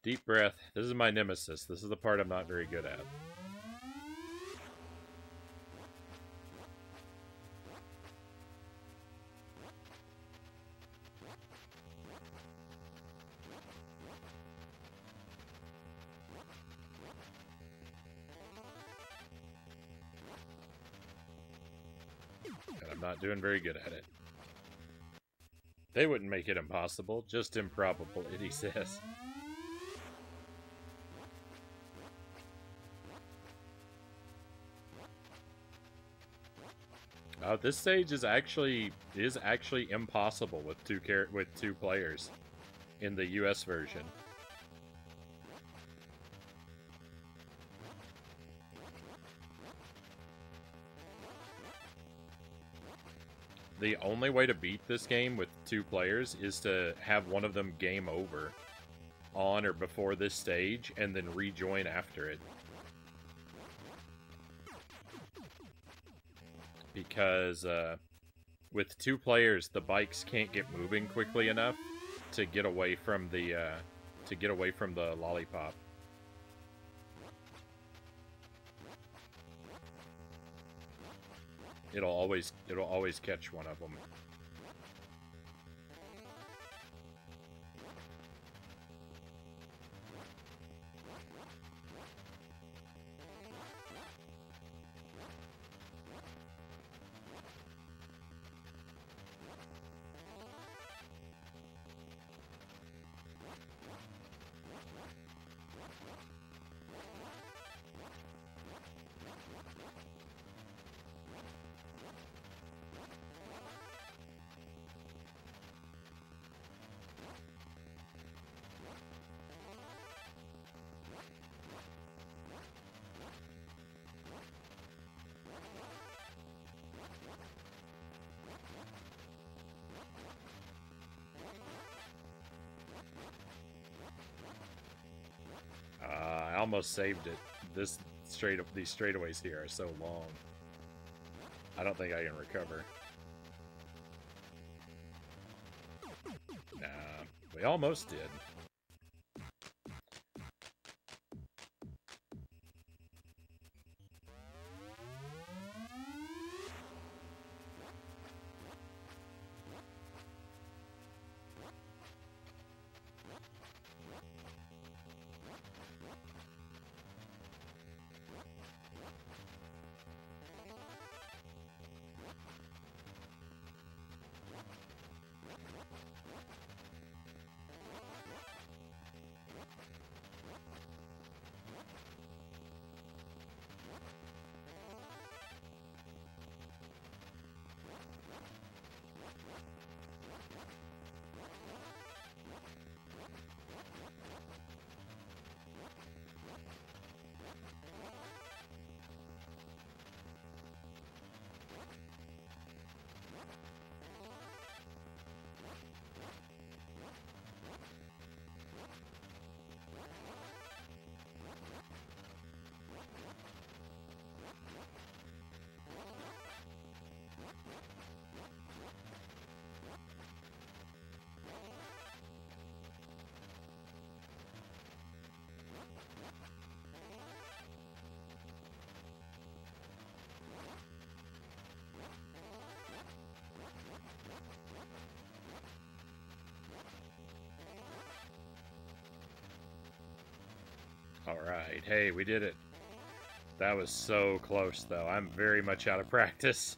Deep breath. This is my nemesis. This is the part I'm not very good at. And I'm not doing very good at it. They wouldn't make it impossible, just improbable, he says. This stage is actually impossible with two players in the US version. The only way to beat this game with 2 players is to have one of them game over on or before this stage and then rejoin after it. Because with 2 players, the bikes can't get moving quickly enough to get away from the lollipop. It'll always catch one of them. I almost saved it. These straightaways here are so long. I don't think I can recover. Nah, we almost did. Alright, hey, we did it. That was so close, though. I'm very much out of practice.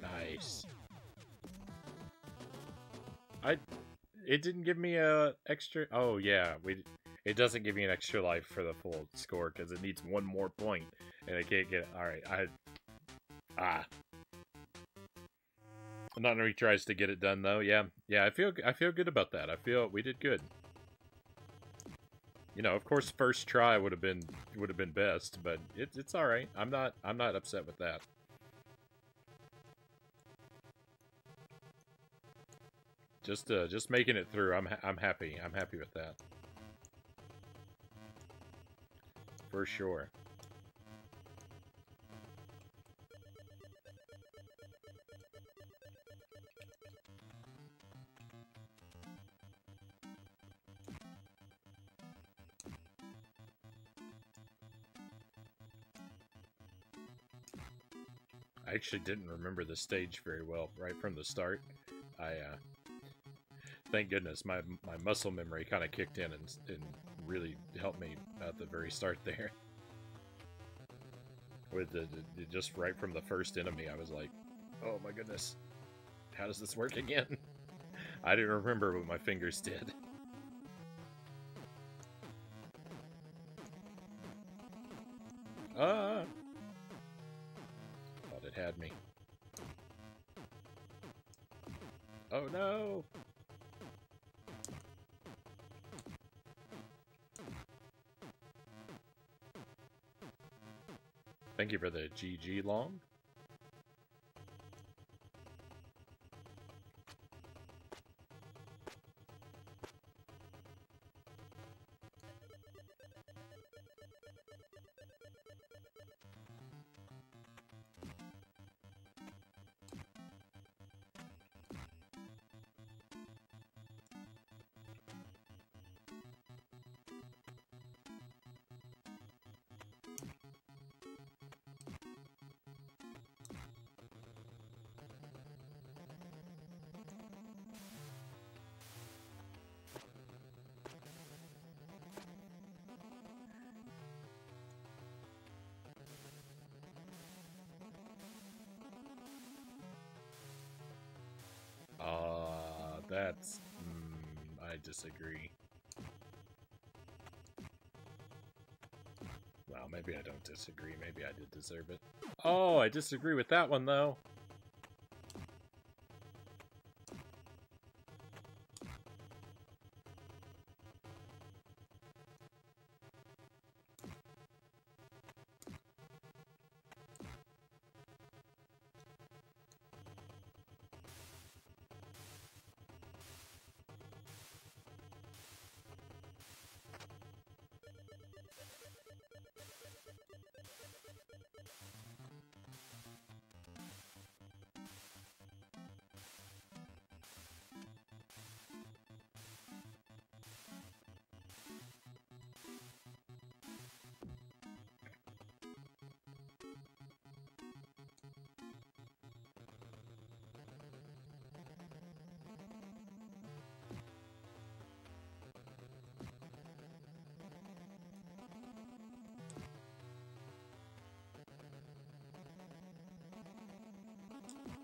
Nice. It didn't give me a extra. Oh yeah, it doesn't give me an extra life for the full score because it needs one more point, and I can't get it. All right, Not retries to get it done though. Yeah, I feel good about that. I feel we did good. You know, of course, first try would have been best, but it's all right. I'm not upset with that. Just making it through. I'm happy. I'm happy with that. For sure. I actually didn't remember the stage very well right from the start. Thank goodness my muscle memory kind of kicked in and really helped me at the very start there. With the just right from the first enemy, I was like, oh my goodness, how does this work again? I didn't remember what my fingers did. Thought it had me. Oh no! Thank you for the GG long. That's... I disagree. Well, maybe I don't disagree. Maybe I did deserve it. Oh, I disagree with that one, though.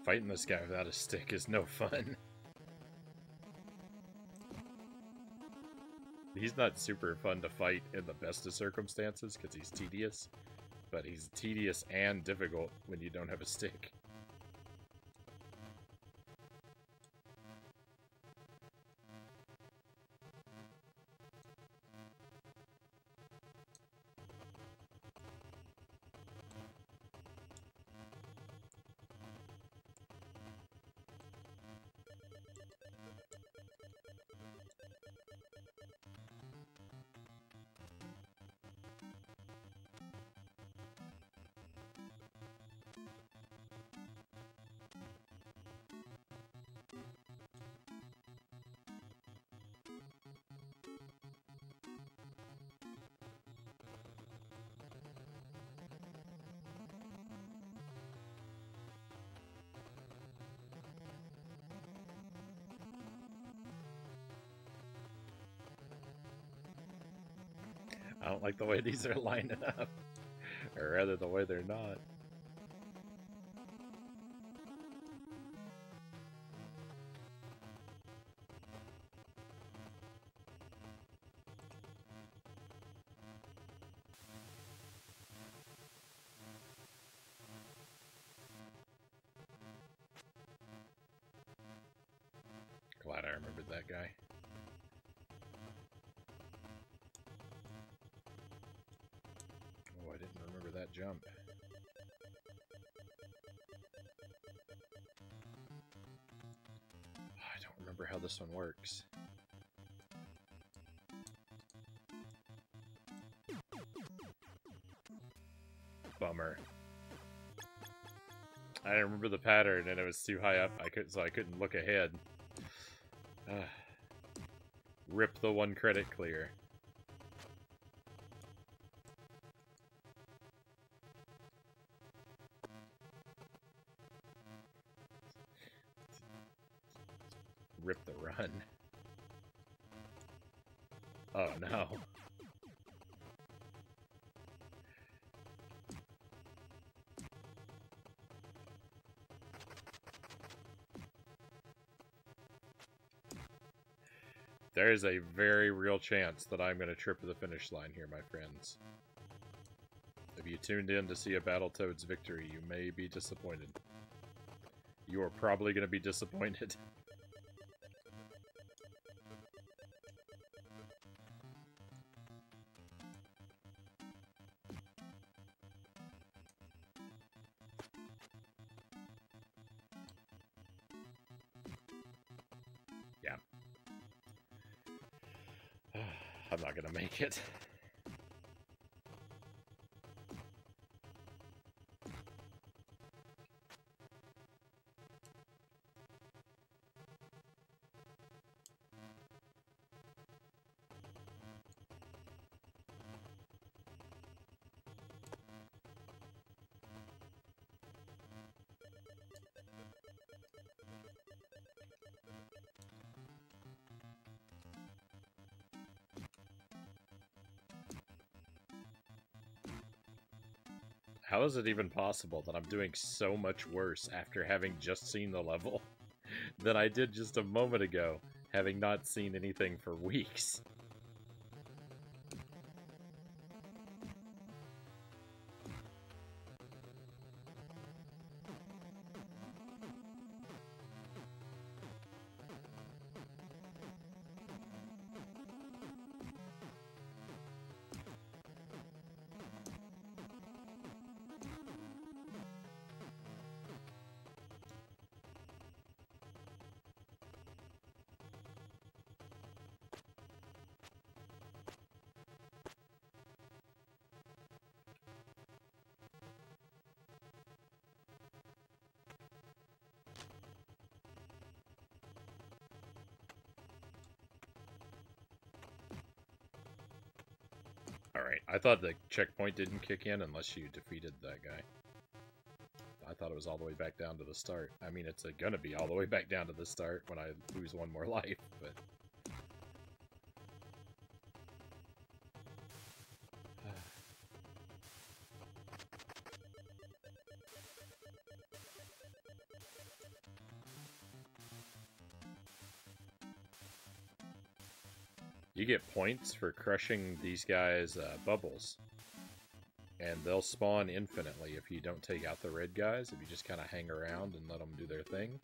Fighting this guy without a stick is no fun. He's not super fun to fight in the best of circumstances because he's tedious, but he's tedious and difficult when you don't have a stick. I don't like the way these are lining up. Or rather, the way they're not. Glad I remembered that guy. Oh, I didn't remember that jump. Oh, I don't remember how this one works. Bummer. I didn't remember the pattern, and it was too high up. So I couldn't look ahead. Rip the one credit clear. Rip the run. Oh no. There is a very real chance that I'm going to trip the finish line here, my friends. If you tuned in to see a Battletoads victory, you may be disappointed. You are probably going to be disappointed. Yeah. I'm not going to make it. How is it even possible that I'm doing so much worse after having just seen the level than I did just a moment ago, having not seen anything for weeks? Alright, I thought the checkpoint didn't kick in unless you defeated that guy. I thought it was all the way back down to the start. I mean, it's gonna be all the way back down to the start when I lose one more life, but... You get points for crushing these guys' bubbles. And they'll spawn infinitely if you don't take out the red guys. If you just kind of hang around and let them do their thing,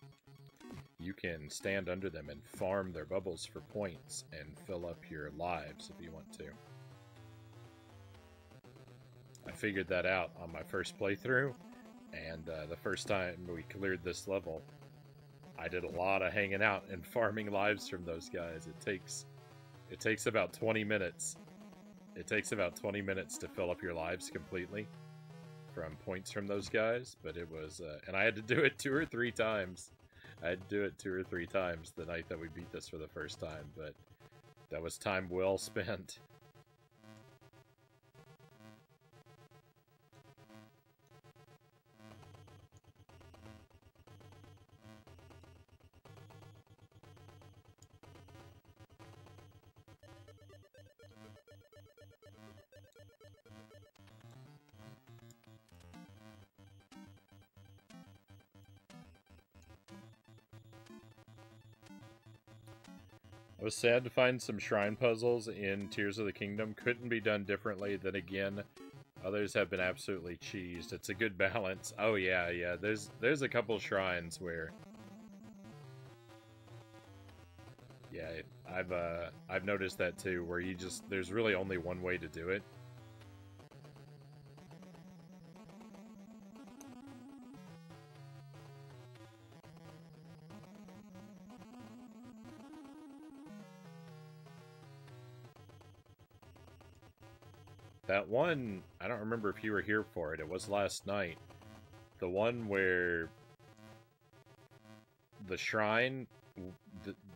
you can stand under them and farm their bubbles for points and fill up your lives if you want to. I figured that out on my first playthrough, and the first time we cleared this level, I did a lot of hanging out and farming lives from those guys. It takes about 20 minutes. It takes about 20 minutes to fill up your lives completely from points from those guys, but it was, and I had to do it 2 or 3 times. I had to do it 2 or 3 times the night that we beat this for the first time, but that was time well spent. I was sad to find some shrine puzzles in Tears of the Kingdom. Couldn't be done differently. Then again, others have been absolutely cheesed. It's a good balance. Oh yeah. There's a couple shrines where, yeah, I've noticed that too, where there's really only one way to do it. That one, I don't remember if you were here for it. It was last night. The one where the shrine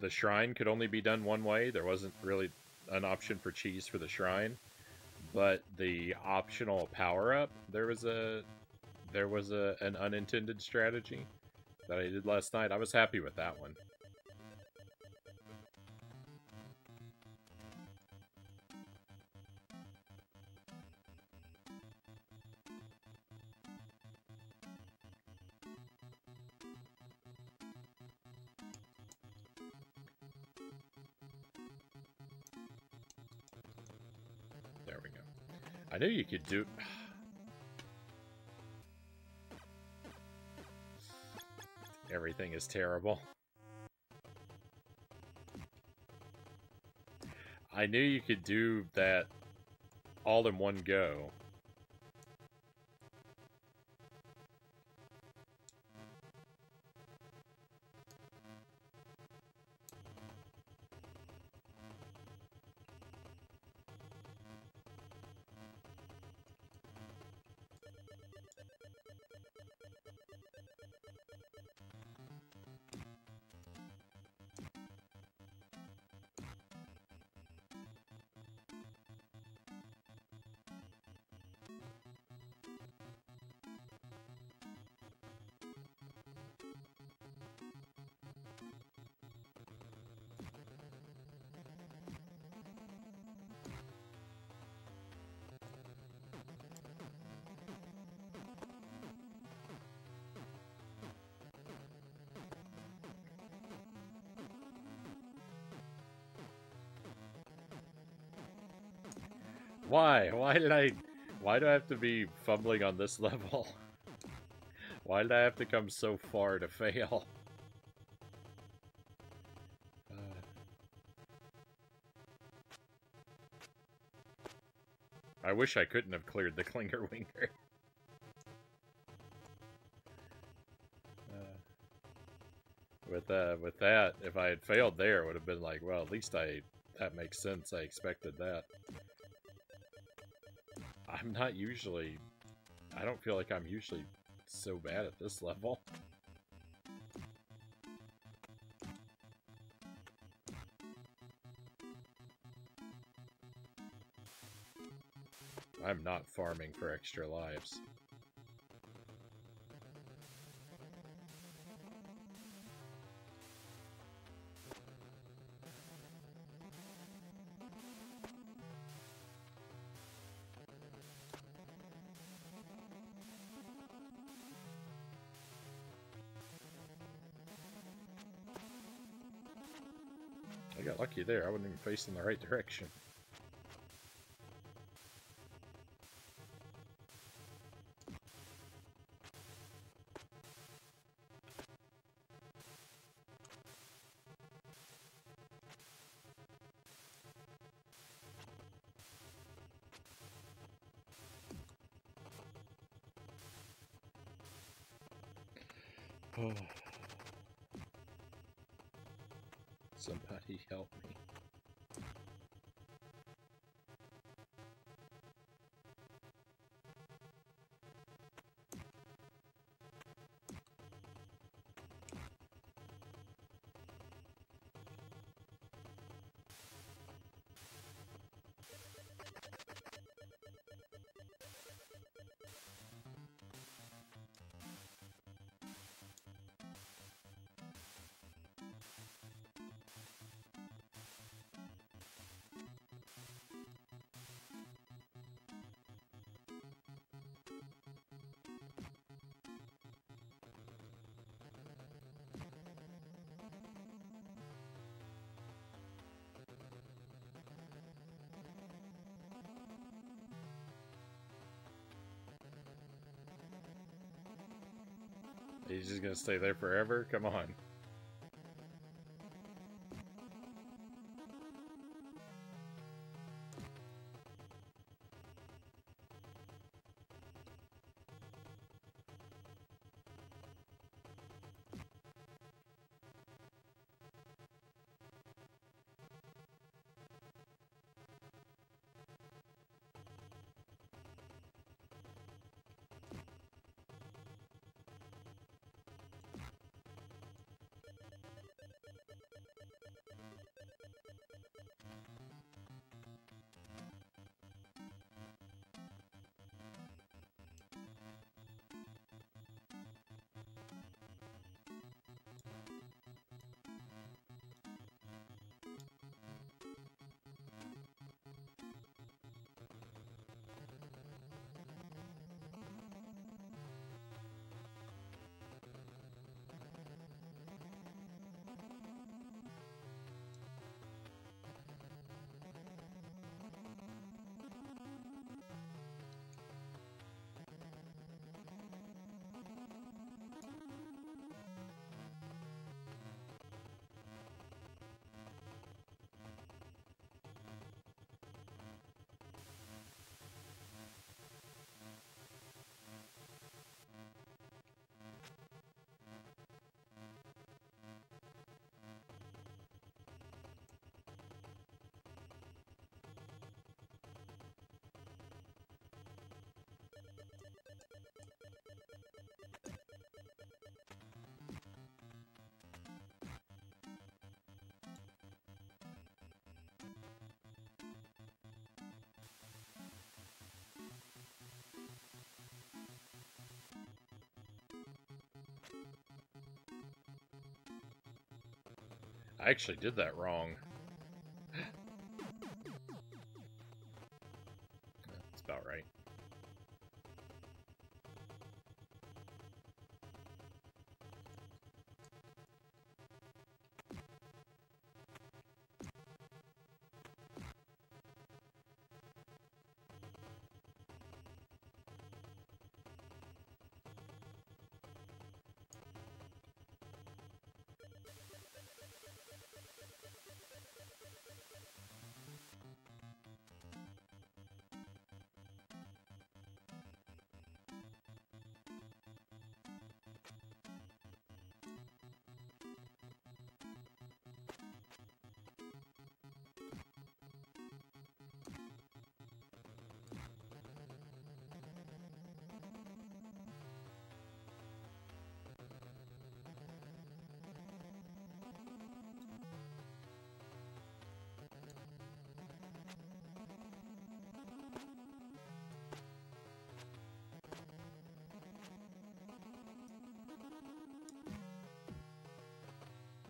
could only be done one way. There wasn't really an option for cheese for the shrine, but the optional power-up, there was an unintended strategy that I did last night. I was happy with that one. There we go. I knew you could do... Everything is terrible. I knew you could do that all in one go. Why? Why do I have to be fumbling on this level? Why did I have to come so far to fail? I wish I couldn't have cleared the Klinger Winger. With that, if I had failed there, it would have been like, well, at least that makes sense. I expected that. I'm not usually... I don't feel like I'm usually so bad at this level. I'm not farming for extra lives. I got lucky there. I wasn't even facing the right direction. Oh. Somebody help me. He's just gonna stay there forever? Come on. I actually did that wrong. That's about right.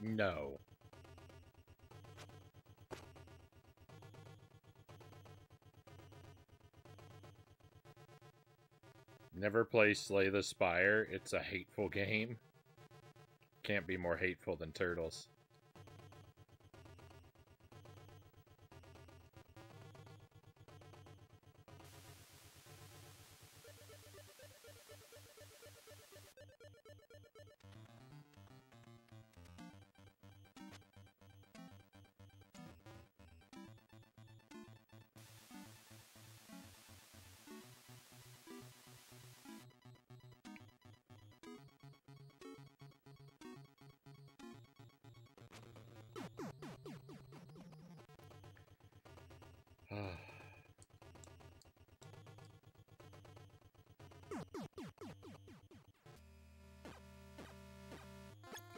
No. Never play Slay the Spire. It's a hateful game. Can't be more hateful than Turtles.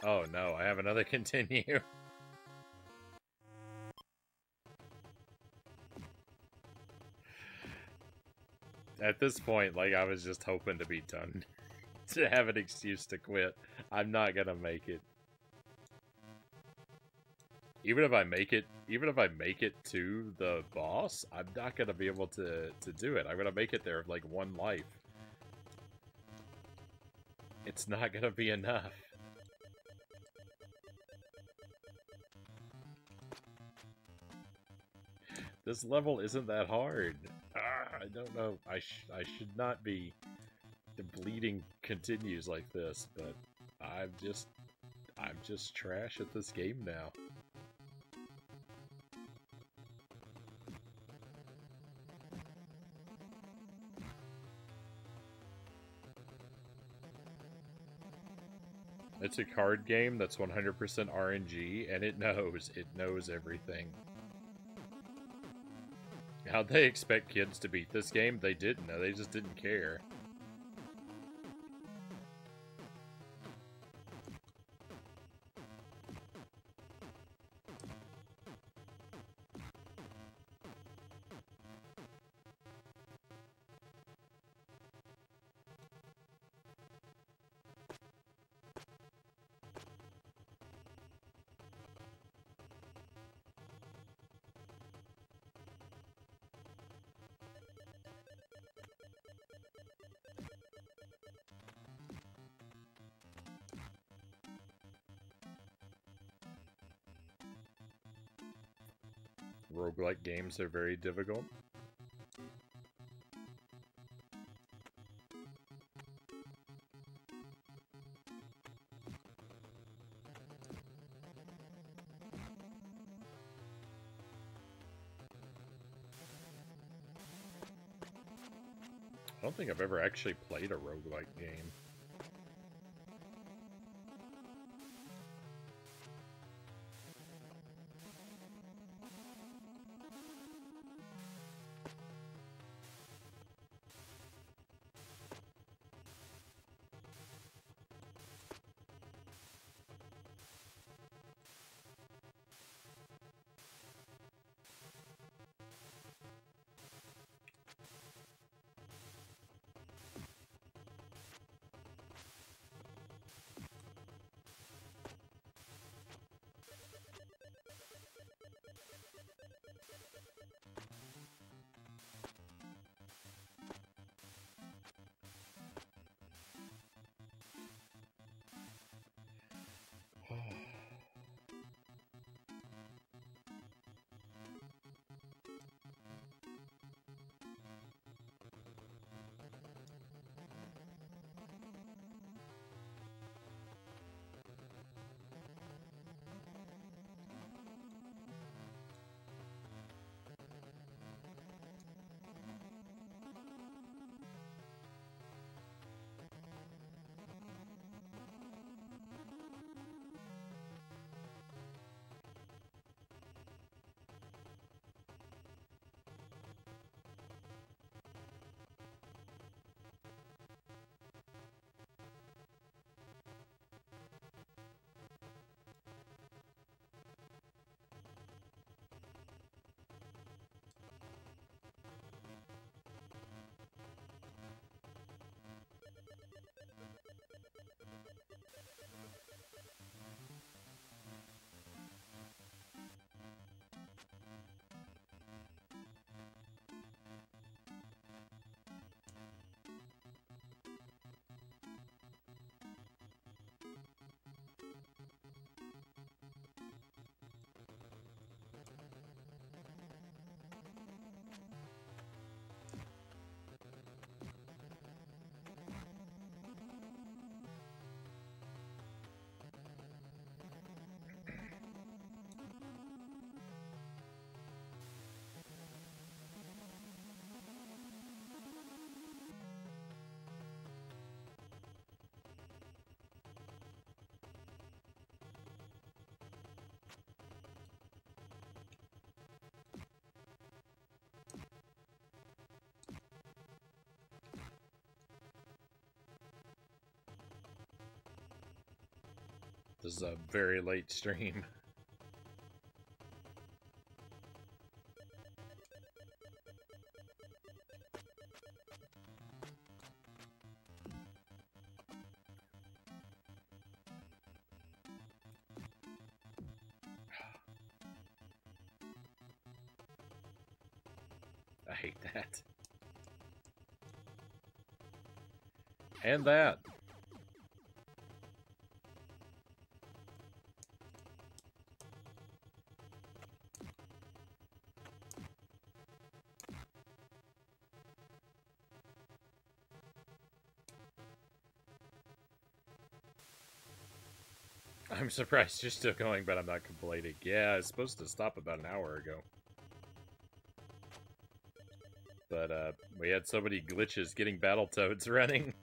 Oh no, I have another continue. At this point, like, I was just hoping to be done. To have an excuse to quit. I'm not gonna make it. Even if I make it to the boss, I'm not gonna be able to do it. I'm gonna make it there with, like, one life. It's not gonna be enough. This level isn't that hard. I don't know. I should not be. The bleeding continues like this, but I'm just trash at this game now. It's a card game that's 100% RNG, and it knows everything. How'd they expect kids to beat this game? They didn't. They just didn't care. Roguelike games are very difficult. I don't think I've ever actually played a roguelike game. This is a very late stream. I hate that. And that. I'm surprised you're still going, but I'm not complaining. Yeah, I was supposed to stop about an hour ago. But, we had so many glitches getting Battletoads running,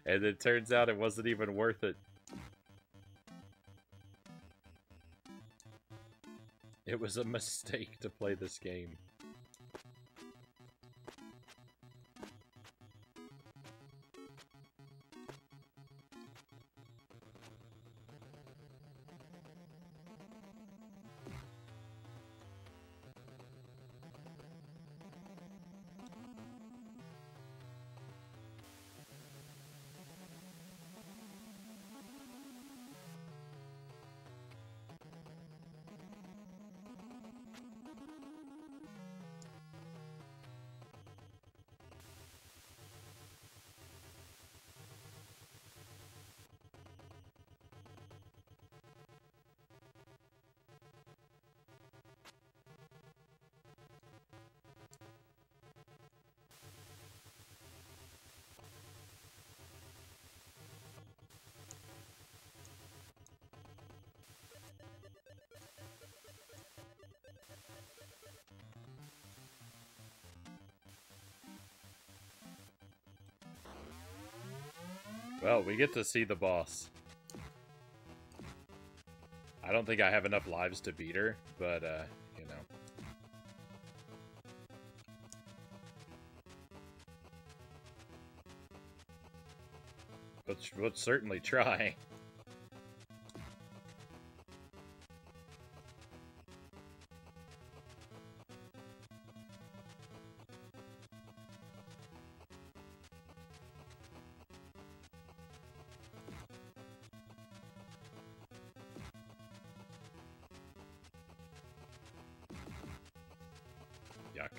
and it turns out it wasn't even worth it. It was a mistake to play this game. Well, we get to see the boss. I don't think I have enough lives to beat her, but, you know. Let's certainly try. Yuck.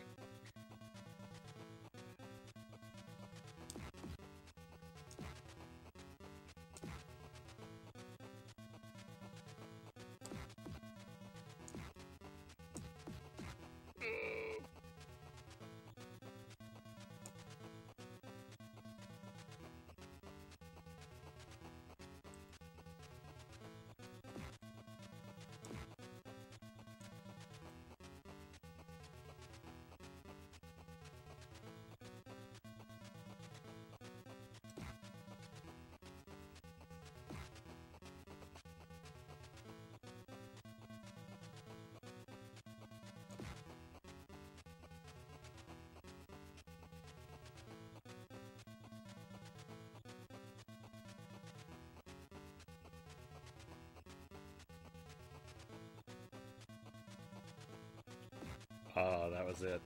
Oh, that was it.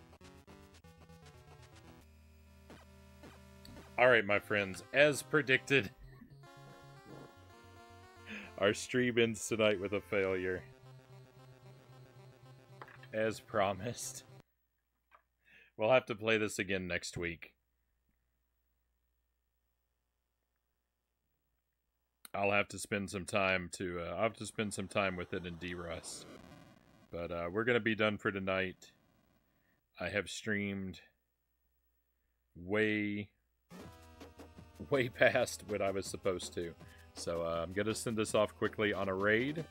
Alright, my friends, as predicted, our stream ends tonight with a failure. As promised. We'll have to play this again next week. I'll have to spend some time with it in D-Rust. But we're going to be done for tonight. I have streamed way past what I was supposed to. So I'm going to send this off quickly on a raid.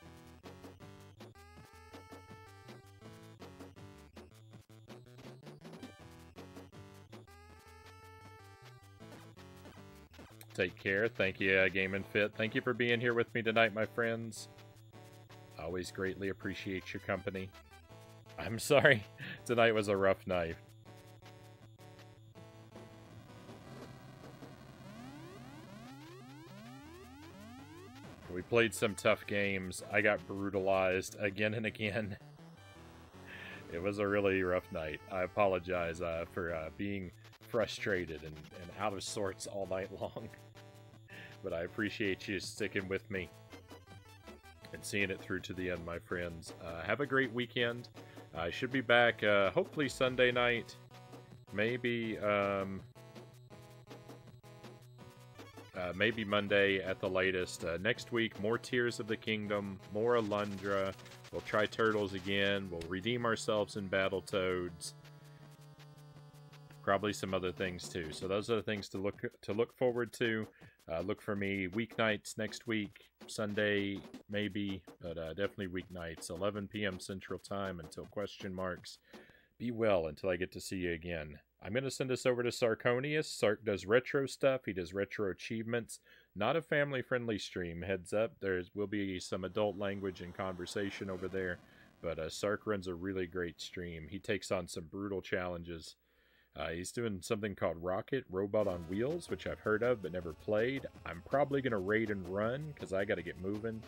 Take care. Thank you, Game and Fit. Thank you for being here with me tonight, my friends. Always greatly appreciate your company. I'm sorry. Tonight was a rough night. played some tough games. I got brutalized again and again. It was a really rough night. I apologize for being frustrated and out of sorts all night long. But I appreciate you sticking with me and seeing it through to the end, my friends. Have a great weekend. I should be back hopefully Sunday night. Maybe maybe Monday at the latest. Next week, more Tears of the Kingdom, more Alundra. We'll try Turtles again. We'll redeem ourselves in Battletoads. Probably some other things too. So those are the things to look forward to. Look for me weeknights next week. Sunday maybe, but definitely weeknights. 11 p.m. Central Time until question marks. Be well until I get to see you again. I'm going to send this over to Sarconius. Sark does retro stuff. He does retro achievements. Not a family-friendly stream. Heads up, there will be some adult language and conversation over there. But Sark runs a really great stream. He takes on some brutal challenges. He's doing something called Rocket Robot on Wheels, which I've heard of but never played. I'm probably going to raid and run because I got to get moving.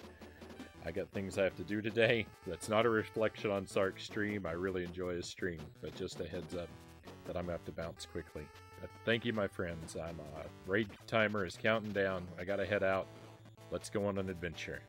I got things I have to do today. That's not a reflection on Sark's stream. I really enjoy his stream, but just a heads up that I'm going to have to bounce quickly. But thank you, my friends. Raid timer is counting down. I got to head out. Let's go on an adventure.